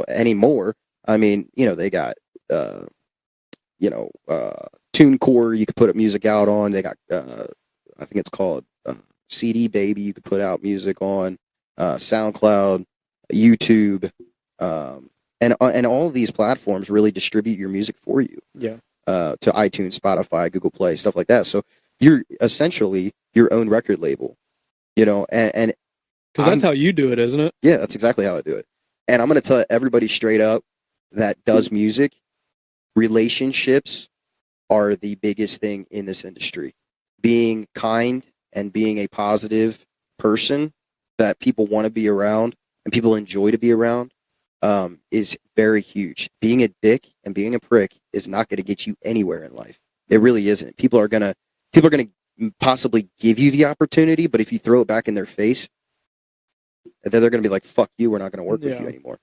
Anymore. I mean, they got TuneCore you could put music out on. They got I think it's called CD Baby you could put out music on, SoundCloud, YouTube, and all of these platforms really distribute your music for you. Yeah. To iTunes, Spotify, Google Play, stuff like that. So you're essentially your own record label, and because that's how you do it, isn't it? Yeah, that's exactly how I do it. And I'm going to tell everybody straight up that does music, relationships are the biggest thing in this industry. Being kind and being a positive person that people want to be around and people enjoy to be around is very huge. Being a dick and being a prick is not going to get you anywhere in life. It really isn't. People are going to possibly give you the opportunity, but if you throw it back in their face, then they're going to be like, fuck you, we're not going to work with you anymore.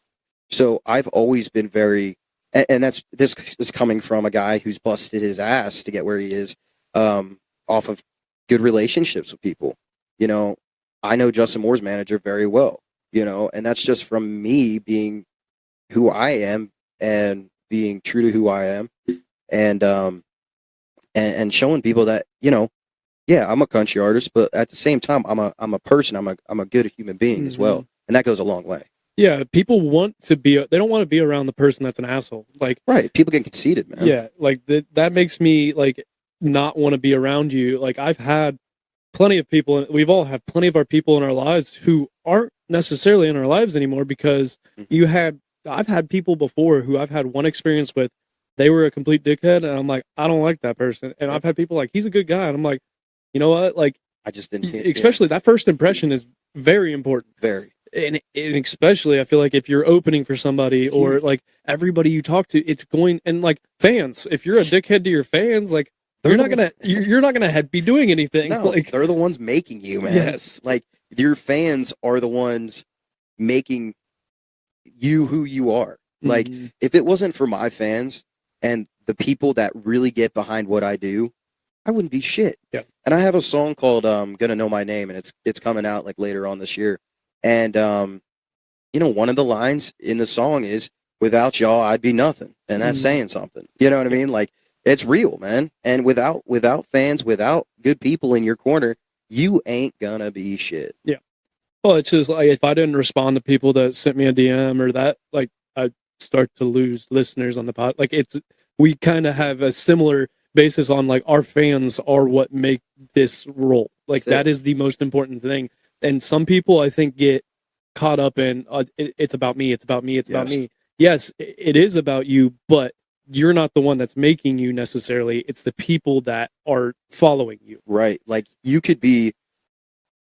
So I've always been very, and this is coming from a guy who's busted his ass to get where he is, off of good relationships with people. I know Justin Moore's manager very well, and that's just from me being who I am and being true to who I am, and showing people that, yeah, I'm a country artist, but at the same time, I'm a person. I'm a good human being as well, and that goes a long way. Yeah, people want to be. They don't want to be around the person that's an asshole. Like, right? People get conceited, man. Yeah, like that makes me like not want to be around you. Like, I've had plenty of people. We've all had plenty of our people in our lives who aren't necessarily in our lives anymore because I've had people before who I've had one experience with. They were a complete dickhead, and I'm like, I don't like that person. And I've had people like, he's a good guy, and I'm like, you know what? Like, I just didn't. Especially that first impression is very important. Very. And especially, I feel like if you're opening for somebody or like everybody you talk to, it's going and like fans. If you're a dickhead to your fans, like you're not gonna be doing anything. No, like they're the ones making you, man. Yes, like your fans are the ones making you who you are. Like if it wasn't for my fans and the people that really get behind what I do, I wouldn't be shit. Yeah. And I have a song called "Gonna Know My Name," and it's coming out like later on this year. And one of the lines in the song is, "Without y'all, I'd be nothing," and that's saying something. You know what I mean? Like, it's real, man. And without fans, without good people in your corner, you ain't gonna be shit. Yeah. Well, it's just like if I didn't respond to people that sent me a DM or that, like, I'd start to lose listeners on the pod. Like, we kind of have a similar basis on, like, our fans are what make this roll. Like, that is the most important thing. And some people, I think, get caught up in it's about me, it's about me, it's about me. Yes, it is about you, but you're not the one that's making you necessarily. It's the people that are following you. Right. Like, you could be,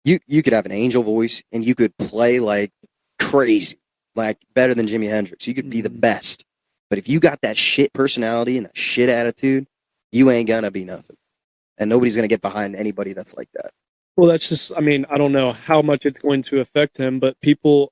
you could have an angel voice and you could play like crazy, like better than Jimi Hendrix. You could be the best. But if you got that shit personality and that shit attitude, you ain't gonna be nothing. And nobody's gonna get behind anybody that's like that. Well, that's just, I mean, I don't know how much it's going to affect him, but people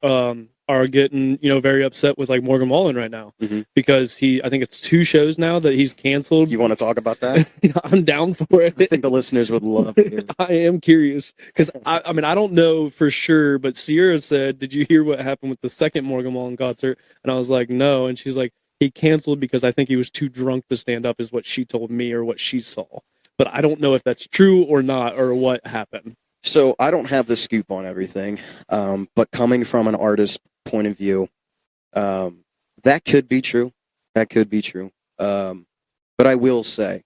are getting, very upset with, like, Morgan Wallen right now because I think it's 2 shows now that he's canceled. You want to talk about that? I'm down for it. I think the listeners would love to hear. I am curious because I mean, I don't know for sure, but Sierra said, "Did you hear what happened with the second Morgan Wallen concert?" And I was like, "No," and she's like, "He canceled because I think he was too drunk to stand up," is what she told me or what she saw. But I don't know if that's true or not or what happened. So I don't have the scoop on everything, but coming from an artist's point of view, that could be true. That could be true. But I will say,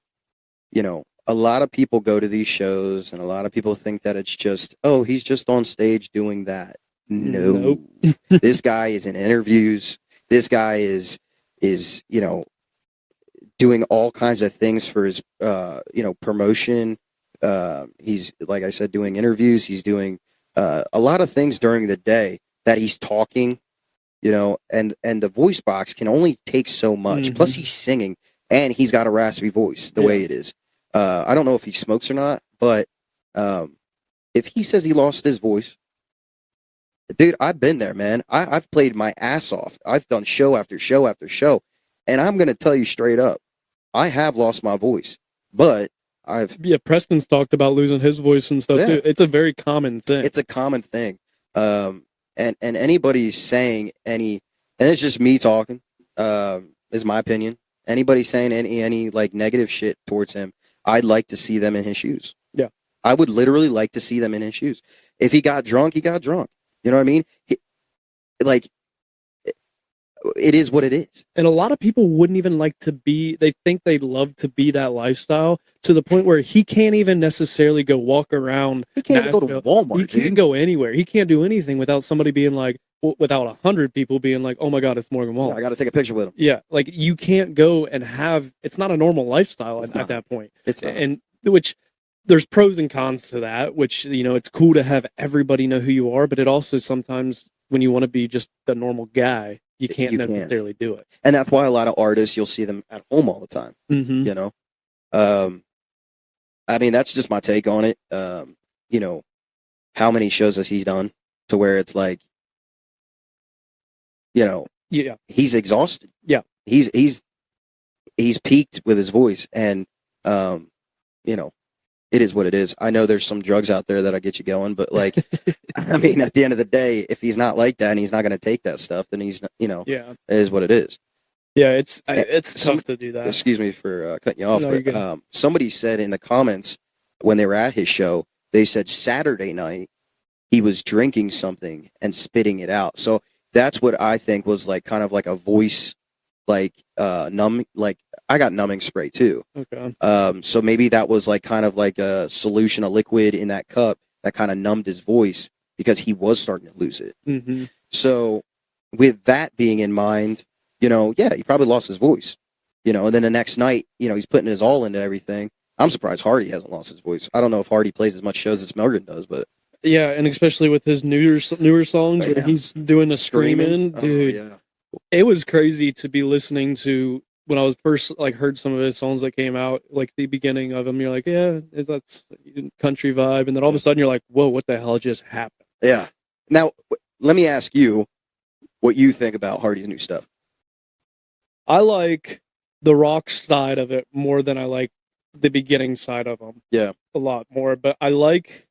a lot of people go to these shows and a lot of people think that it's just, oh, he's just on stage doing that. No. Nope. This guy is in interviews. This guy is doing all kinds of things for his, promotion. He's, like I said, doing interviews. He's doing a lot of things during the day that he's talking, and the voice box can only take so much. Plus he's singing and he's got a raspy voice the way it is. I don't know if he smokes or not, but if he says he lost his voice, dude, I've been there, man. I've played my ass off. I've done show after show after show. And I'm going to tell you straight up, I have lost my voice, but Preston's talked about losing his voice and stuff too. It's a very common thing. It's a common thing. And anybody saying and it's just me talking, is my opinion. Anybody saying any like negative shit towards him, I'd like to see them in his shoes. Yeah. I would literally like to see them in his shoes. If he got drunk, he got drunk. You know what I mean? It is what it is. And a lot of people wouldn't even like to be, they think they'd love to be that lifestyle to the point where he can't even necessarily go walk around. He can't even go to Walmart. He can't go anywhere. He can't do anything without somebody being like, without 100 people being like, oh my God, it's Morgan Wallen. Yeah, I got to take a picture with him. Yeah. Like, you can't go and it's not a normal lifestyle at that point. It's not. And which there's pros and cons to that, which, it's cool to have everybody know who you are, but it also sometimes when you want to be just the normal guy, you can't necessarily do it. And that's why a lot of artists, you'll see them at home all the time, I mean, that's just my take on it. How many shows has he done to where it's like, he's exhausted. Yeah. He's peaked with his voice and, it is what it is. I know there's some drugs out there that'll get you going, but like, I mean, at the end of the day, if he's not like that and he's not going to take that stuff, then he's, it is what it is. Yeah, it's tough to do that. Excuse me for cutting you off, No, but somebody said in the comments when they were at his show, they said Saturday night he was drinking something and spitting it out. So that's what I think was like kind of like a voice, like numbing, like I got numbing spray too. Okay. So maybe that was like kind of like a solution, a liquid in that cup that kind of numbed his voice because he was starting to lose it. Mm-hmm. So with that being in mind, he probably lost his voice, and then the next night, he's putting his all into everything. I'm surprised Hardy hasn't lost his voice. I don't know if Hardy plays as much shows as Morgan does, but yeah, and especially with his newer songs where he's doing the screaming, dude. Oh, yeah. It was crazy to be listening to when I was first heard some of his songs that came out, like the beginning of them. You're like, yeah, that's country vibe, and then all of a sudden you're like, whoa, what the hell just happened? Yeah. Now let me ask you what you think about Hardy's new stuff. I like the rock side of it more than I like the beginning side of them. Yeah, a lot more. But I like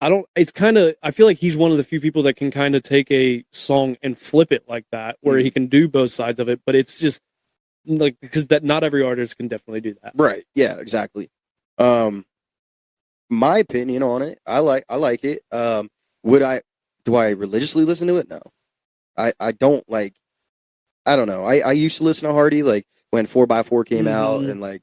I don't. It's kind of. I feel like he's one of the few people that can kind of take a song and flip it like that, where he can do both sides of it. But it's just like because that not every artist can definitely do that. Right. Yeah. Exactly. My opinion on it, I like it. Do I religiously listen to it? No. I don't like. I don't know. I used to listen to Hardy like when 4x4 came out, and like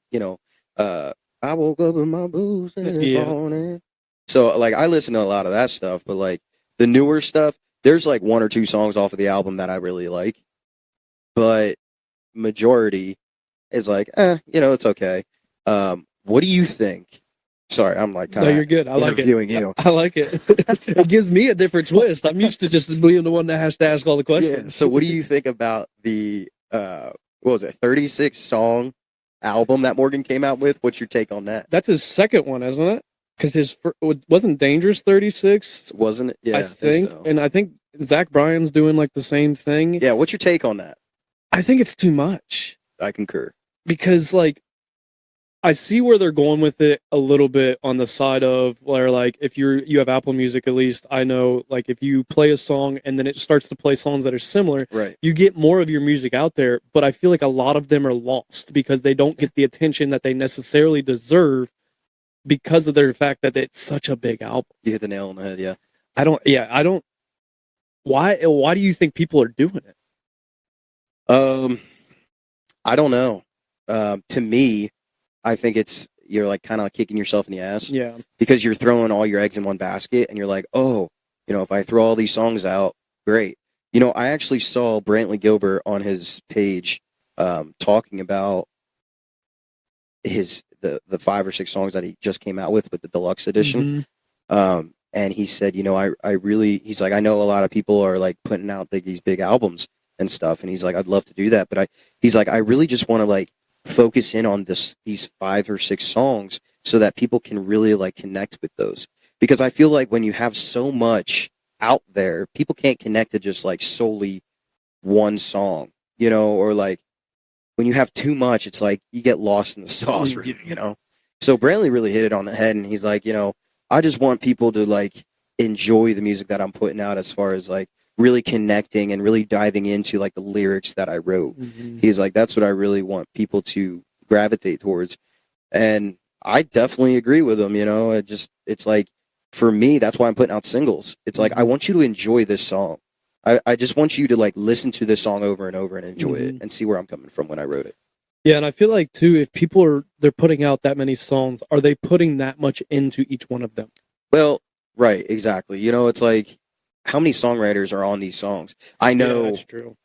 I woke up in my boots this morning. So like I listen to a lot of that stuff, but like the newer stuff, there's like one or two songs off of the album that I really like, but majority is like, it's okay. What do you think? Sorry, I'm like kind No, of you're good. I like it. interviewing you. I like it. It gives me a different twist. I'm used to just being the one that has to ask all the questions. Yeah. So what do you think about the what was it, 36 song album that Morgan came out with? What's your take on that? That's his second one, isn't it? Because wasn't Dangerous 36? Wasn't it? Yeah, I think so. and I think Zach Bryan's doing like the same thing. Yeah, what's your take on that? I think it's too much I concur. because like I see where they're going with it a little bit on the side of where like if you have Apple Music, at least I know like if you play a song and then it starts to play songs that are similar, Right. you get more of your music out there. But I feel like a lot of them are lost because they don't get the attention that they necessarily deserve because of their fact that it's such a big album. You hit the nail on the head, yeah. I don't. Why do you think people are doing it? I don't know. To me, I think you're like kind of like kicking yourself in the ass. Yeah. Because you're throwing all your eggs in one basket and you're like, oh, if I throw all these songs out, great. I actually saw Brantley Gilbert on his page talking about the 5 or 6 songs that he just came out with the deluxe edition. Mm-hmm. And he said, he's like, I know a lot of people are like putting out these big albums and stuff. And he's like, I'd love to do that. But he's like, I really just want to like focus in on these 5 or 6 songs so that people can really like connect with those. Because I feel like when you have so much out there, people can't connect to just like solely one song, or like when you have too much, it's like you get lost in the sauce, really, So Brantley really hit it on the head, and he's like, I just want people to like enjoy the music that I'm putting out as far as like really connecting and really diving into like the lyrics that I wrote. Mm-hmm. He's like, that's what I really want people to gravitate towards. And I definitely agree with him, it's like, for me, that's why I'm putting out singles. It's like, I want you to enjoy this song. I just want you to like listen to this song over and over and enjoy it and see where I'm coming from when I wrote it. Yeah, and I feel like too, if people they're putting out that many songs, are they putting that much into each one of them? Well, right, exactly. It's like, how many songwriters are on these songs? I know. Yeah, that's true.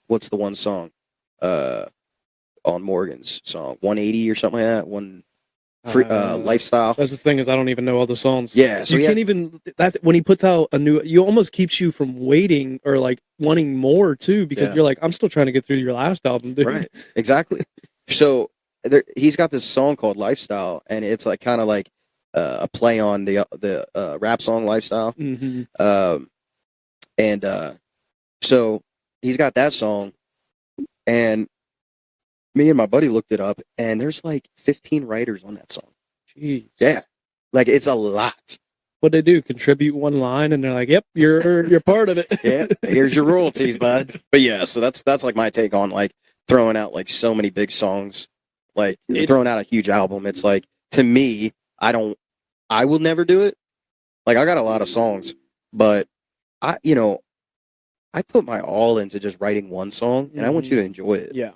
What's the one song? On Morgan's song, 180 or something like that. Lifestyle. That's the thing is I don't even know all the songs. Yeah, so you can't even when he puts out a new, you almost keeps you from waiting or like wanting more too because you're like, I'm still trying to get through your last album, dude. Right, exactly. So he's got this song called Lifestyle, and it's like kind of like a play on the rap song Lifestyle. Mm-hmm. So he's got that song, and me and my buddy looked it up, and there's like 15 writers on that song. Jeez. Yeah, like it's a lot. What they do? Contribute one line, and they're like, "Yep, you're part of it." Yeah, here's your royalties, bud. But yeah, so that's like my take on like throwing out like so many big songs, like throwing out a huge album. It's like, to me, I will never do it. Like I got a lot of songs, but I put my all into just writing one song, and I want you to enjoy it. Yeah.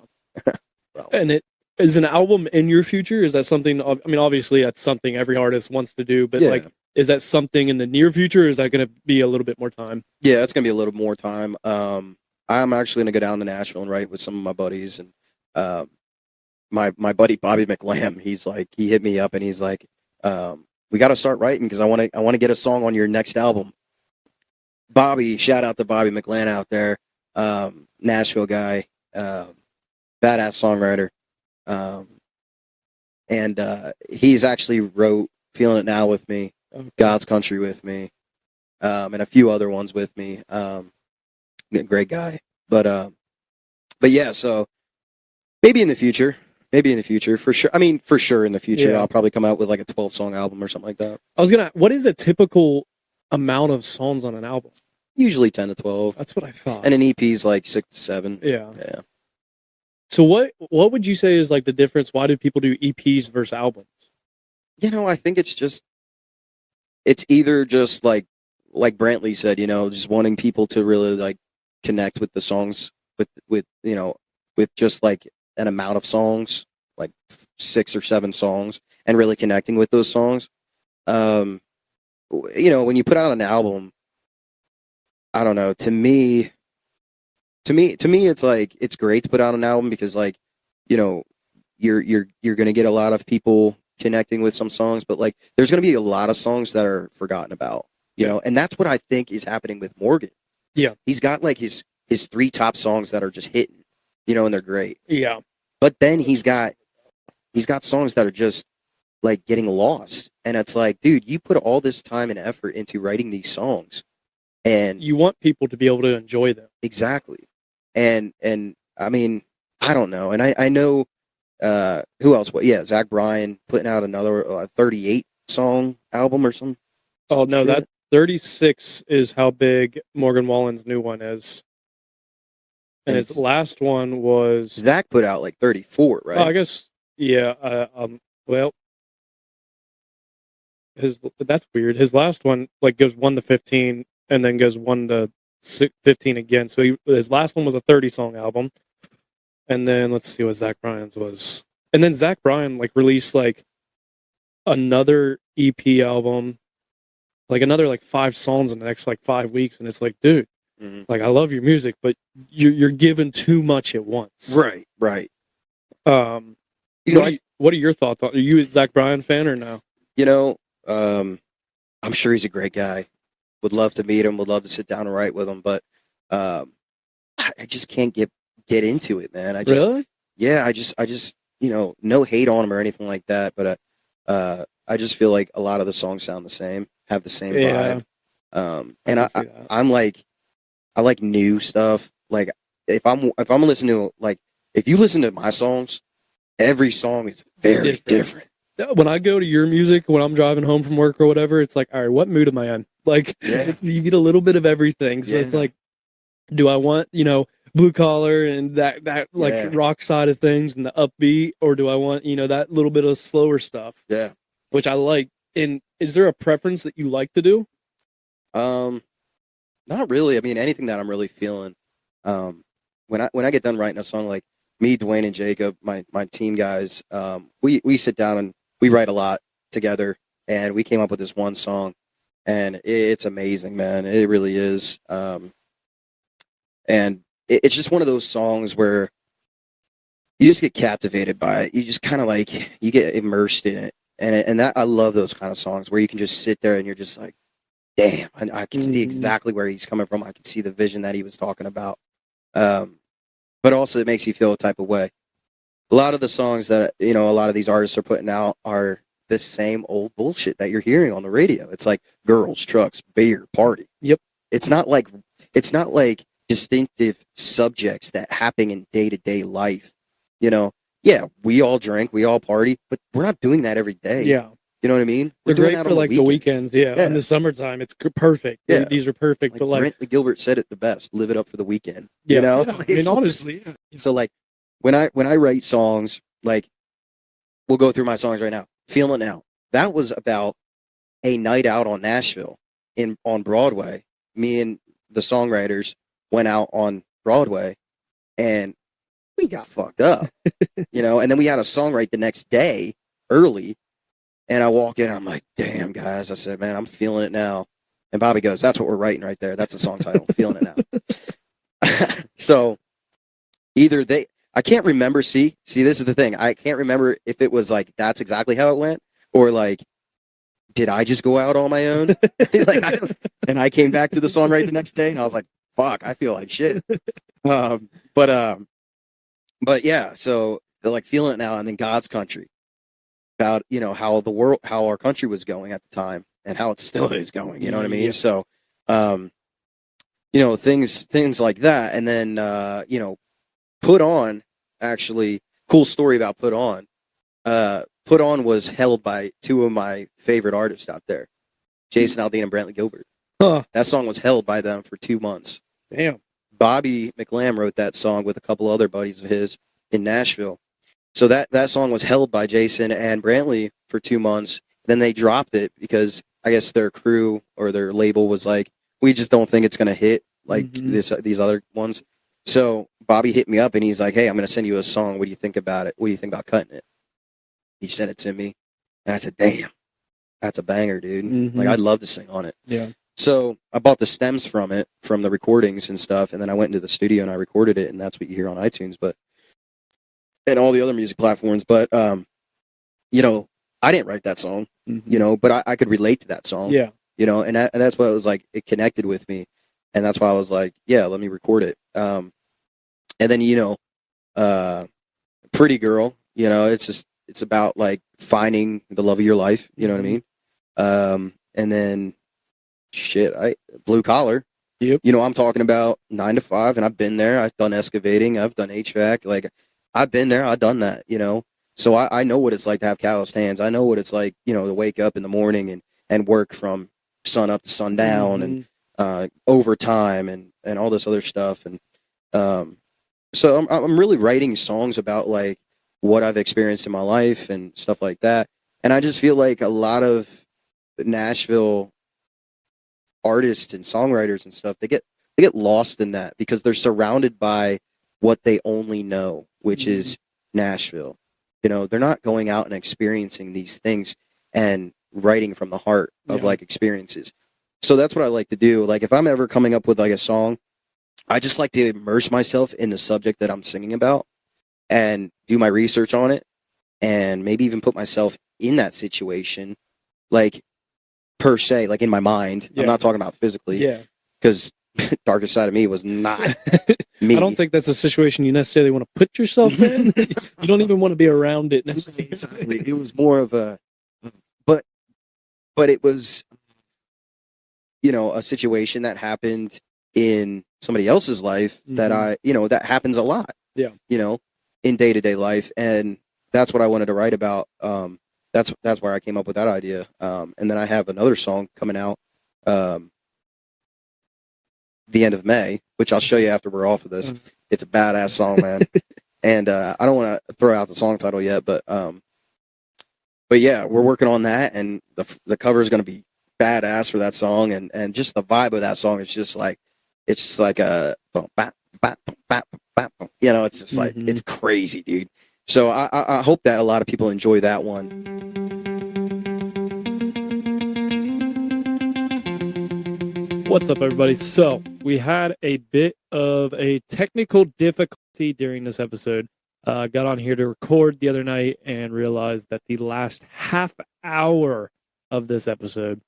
And it is an album in your future. Is that something? I mean, obviously, that's something every artist wants to do. But like, is that something in the near future? Or is that going to be a little bit more time? Yeah, it's going to be a little more time. I'm actually going to go down to Nashville and write with some of my buddies. And my buddy Bobby McLam, he hit me up and he's like, we got to start writing because I want to get a song on your next album. Bobby, shout out to Bobby McLam out there, Nashville guy. Badass songwriter, and he's actually wrote "Feeling It Now" with me, "God's Country" with me, and a few other ones with me. Great guy, but yeah. So maybe in the future, Maybe in the future, for sure. I mean, for sure in the future, Yeah. I'll probably come out with like a 12-song album or something like that. What is a typical amount of songs on an album? Usually 10 to 12. That's what I thought. And an EP is like 6 to 7. Yeah. Yeah. So what would you say is like the difference? Why do people do EPs versus albums? You know, I think it's either just like Brantley said, you know, just wanting people to really like connect with the songs with you know, with just like an amount of songs, like 6 or 7 songs, and really connecting with those songs. You know, when you put out an album, I don't know, to me it's like it's great to put out an album because like, you know, you're going to get a lot of people connecting with some songs, but like there's going to be a lot of songs that are forgotten about, you know, and that's what I think is happening with Morgan. Yeah. He's got like his 3 top songs that are just hitting, you know, and they're great. Yeah. But then he's got songs that are just like getting lost. And it's like, dude, you put all this time and effort into writing these songs, and You want people to be able to enjoy them. exactly. And I mean, I don't know. And I know who else? Yeah, Zach Bryan putting out another 38 song album or something. Oh no, that 36 is how big Morgan Wallen's new one is. And his last one was Zach put out like 34, right? Oh, I guess yeah. Well, that's weird. His last one like goes 1 to 15, and then goes 1 to 15 again. So his last one was a 30-song album, and then let's see what Zach Bryan's was. And then Zach Bryan like released like another EP album, like another like 5 songs in the next like 5 weeks, and it's like, dude, like I love your music, but you're giving too much at once. Right. You know, what are your thoughts on? Are you a Zach Bryan fan or no? You know, I'm sure he's a great guy. Would love to meet him. Would love to sit down and write with him, but I just can't get into it, man. Really? Yeah, I just you know, no hate on him or anything like that, but I just feel like a lot of the songs sound the same, have the same vibe. And I'm like, I like new stuff. Like if I'm listening to, like, if you listen to my songs, every song is very different. When I go to your music, when I'm driving home from work or whatever, it's like, all right, what mood am I in? Like, you get a little bit of everything. So it's like, do I want, you know, blue collar and that like rock side of things and the upbeat, or do I want, you know, that little bit of slower stuff? Yeah. Which I like. And is there a preference that you like to do? Not really. I mean, anything that I'm really feeling. When I get done writing a song, like me, Dwayne, and Jacob, my team guys, we sit down and we write a lot together, and we came up with this one song, and it's amazing, man. It really is. And it's just one of those songs where you just get captivated by it. You just kind of like, you get immersed in it, and that, I love those kind of songs where you can just sit there and you're just like, damn, I can see exactly where he's coming from. I can see the vision that he was talking about. But also it makes you feel a type of way. A lot of the songs that, you know, a lot of these artists are putting out are the same old bullshit that you're hearing on the radio. It's like girls, trucks, beer, party. Yep. It's not like distinctive subjects that happen in day-to-day life. You know, yeah, we all drink, we all party, but we're not doing that every day. Yeah. You know what I mean? They're great for like the weekends. Yeah. In the summertime, it's perfect. Yeah. These are perfect. But like Brantley Gilbert said it the best: "Live it up for the weekend." Yeah. You know, I mean, honestly. Yeah. So like when I write songs, like we'll go through my songs right now. "Feel It Now." That was about a night out on Nashville on Broadway. Me and the songwriters went out on Broadway, and we got fucked up. You know, and then we had a song write the next day early. And I walk in, I'm like, damn, guys. I said, man, I'm feeling it now. And Bobby goes, that's what we're writing right there. That's the song title, Feeling It Now. So either I can't remember. See, this is the thing. I can't remember if it was like, that's exactly how it went, or like, did I just go out on my own? And I came back to the song right the next day, and I was like, fuck, I feel like shit. But yeah, so they're like Feeling It Now, and then God's Country. About, you know, how our country was going at the time and how it still is going, you know what I mean? Yeah. So, you know, things like that. And then, you know, Put On cool story about Put On. Put On was held by two of my favorite artists out there, Jason Aldean and Brantley Gilbert. Huh. That song was held by them for 2 months. Damn. Bobby McLam wrote that song with a couple other buddies of his in Nashville. So that song was held by Jason and Brantley for 2 months. Then they dropped it because I guess their crew or their label was like, we just don't think it's going to hit like these other ones. So Bobby hit me up and he's like, hey, I'm going to send you a song. What do you think about it? What do you think about cutting it? He sent it to me. And I said, damn, that's a banger, dude. Like, I'd love to sing on it. Yeah. So I bought the stems from it, from the recordings and stuff. And then I went into the studio and I recorded it. And that's what you hear on iTunes, and all the other music platforms. But, you know, I didn't write that song, you know, but I could relate to that song. Yeah. You know, and that's what it was like. It connected with me. And that's why I was like, yeah, let me record it. And then, you know, Pretty Girl, you know, it's about like finding the love of your life. You know what I mean? And then Blue Collar. Yep. You know, I'm talking about 9 to 5 and I've been there. I've done excavating. I've done HVAC. Like I've been there. I've done that, you know? So I know what it's like to have calloused hands. I know what it's like, you know, to wake up in the morning and work from sun up to sundown and overtime and all this other stuff. And so I'm really writing songs about like what I've experienced in my life and stuff like that. And I just feel like a lot of Nashville artists and songwriters and stuff, they get lost in that because they're surrounded by what they only know, which is Nashville. You know, they're not going out and experiencing these things and writing from the heart of like experiences. So that's what I like to do. Like if I'm ever coming up with like a song, I just like to immerse myself in the subject that I'm singing about and do my research on it and maybe even put myself in that situation, like per se, like in my mind. I'm not talking about physically. Yeah. Because Darkest Side of Me was not me. I don't think that's a situation you necessarily want to put yourself in. You don't even want to be around it necessarily. Exactly. It was more of a, but it was, you know, a situation that happened in somebody else's life that that happens a lot. Yeah. You know, in day-to-day life. And that's what I wanted to write about. That's where I came up with that idea. And then I have another song coming out the end of May, which I'll show you after we're off of this. It's a badass song, man. And I don't want to throw out the song title yet, but yeah, we're working on that, and the cover is going to be badass for that song, and just the vibe of that song is just like, it's just like a, you know, it's just like, it's crazy, dude. So I hope that a lot of people enjoy that one. What's up, everybody? So we had a bit of a technical difficulty during this episode. Got on here to record the other night and realized that the last half hour of this episode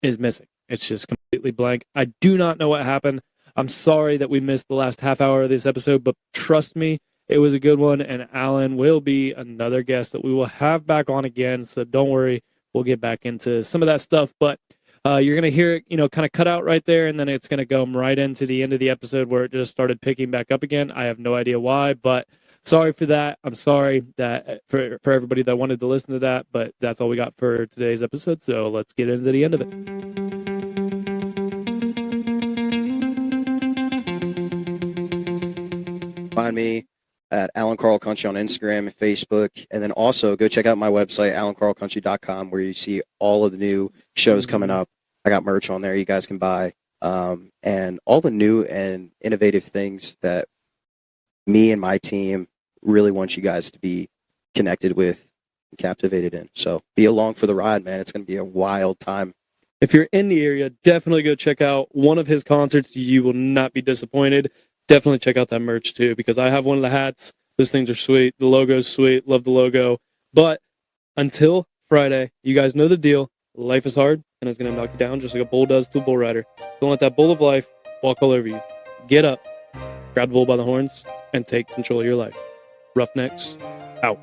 is missing. It's just completely blank. I do not know what happened. I'm sorry that we missed the last half hour of this episode, but trust me, it was a good one, and Alan will be another guest that we will have back on again, so don't worry. We'll get back into some of that stuff, but you're going to hear it, you know, kind of cut out right there, and then it's going to go right into the end of the episode where it just started picking back up again. I have no idea why, but sorry for that. I'm sorry that for everybody that wanted to listen to that, but that's all we got for today's episode, so let's get into the end of it. Find me at Alan Carl Country on Instagram and Facebook, and then also go check out my website, alancarlcountry.com, where you see all of the new shows coming up. I got merch on there you guys can buy, and all the new and innovative things that me and my team really want you guys to be connected with and captivated in. So be along for the ride, man. It's going to be a wild time. If you're in the area, definitely go check out one of his concerts. You will not be disappointed. Definitely check out that merch too, because I have one of the hats. Those things are sweet. The logo's sweet. Love the logo. But until Friday, you guys know the deal. Life is hard, and it's going to knock you down just like a bull does to a bull rider. Don't let that bull of life walk all over you. Get up, grab the bull by the horns, and take control of your life. Roughnecks, out.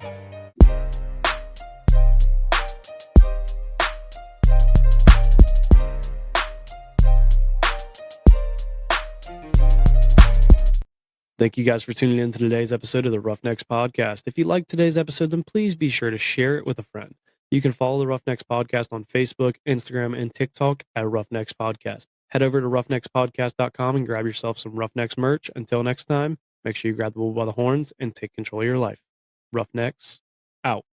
Thank you guys for tuning in to today's episode of the Roughnecks Podcast. If you liked today's episode, then please be sure to share it with a friend. You can follow the Roughnecks Podcast on Facebook, Instagram, and TikTok at Roughnecks Podcast. Head over to roughneckspodcast.com and grab yourself some Roughnecks merch. Until next time, make sure you grab the bull by the horns and take control of your life. Roughnecks, out.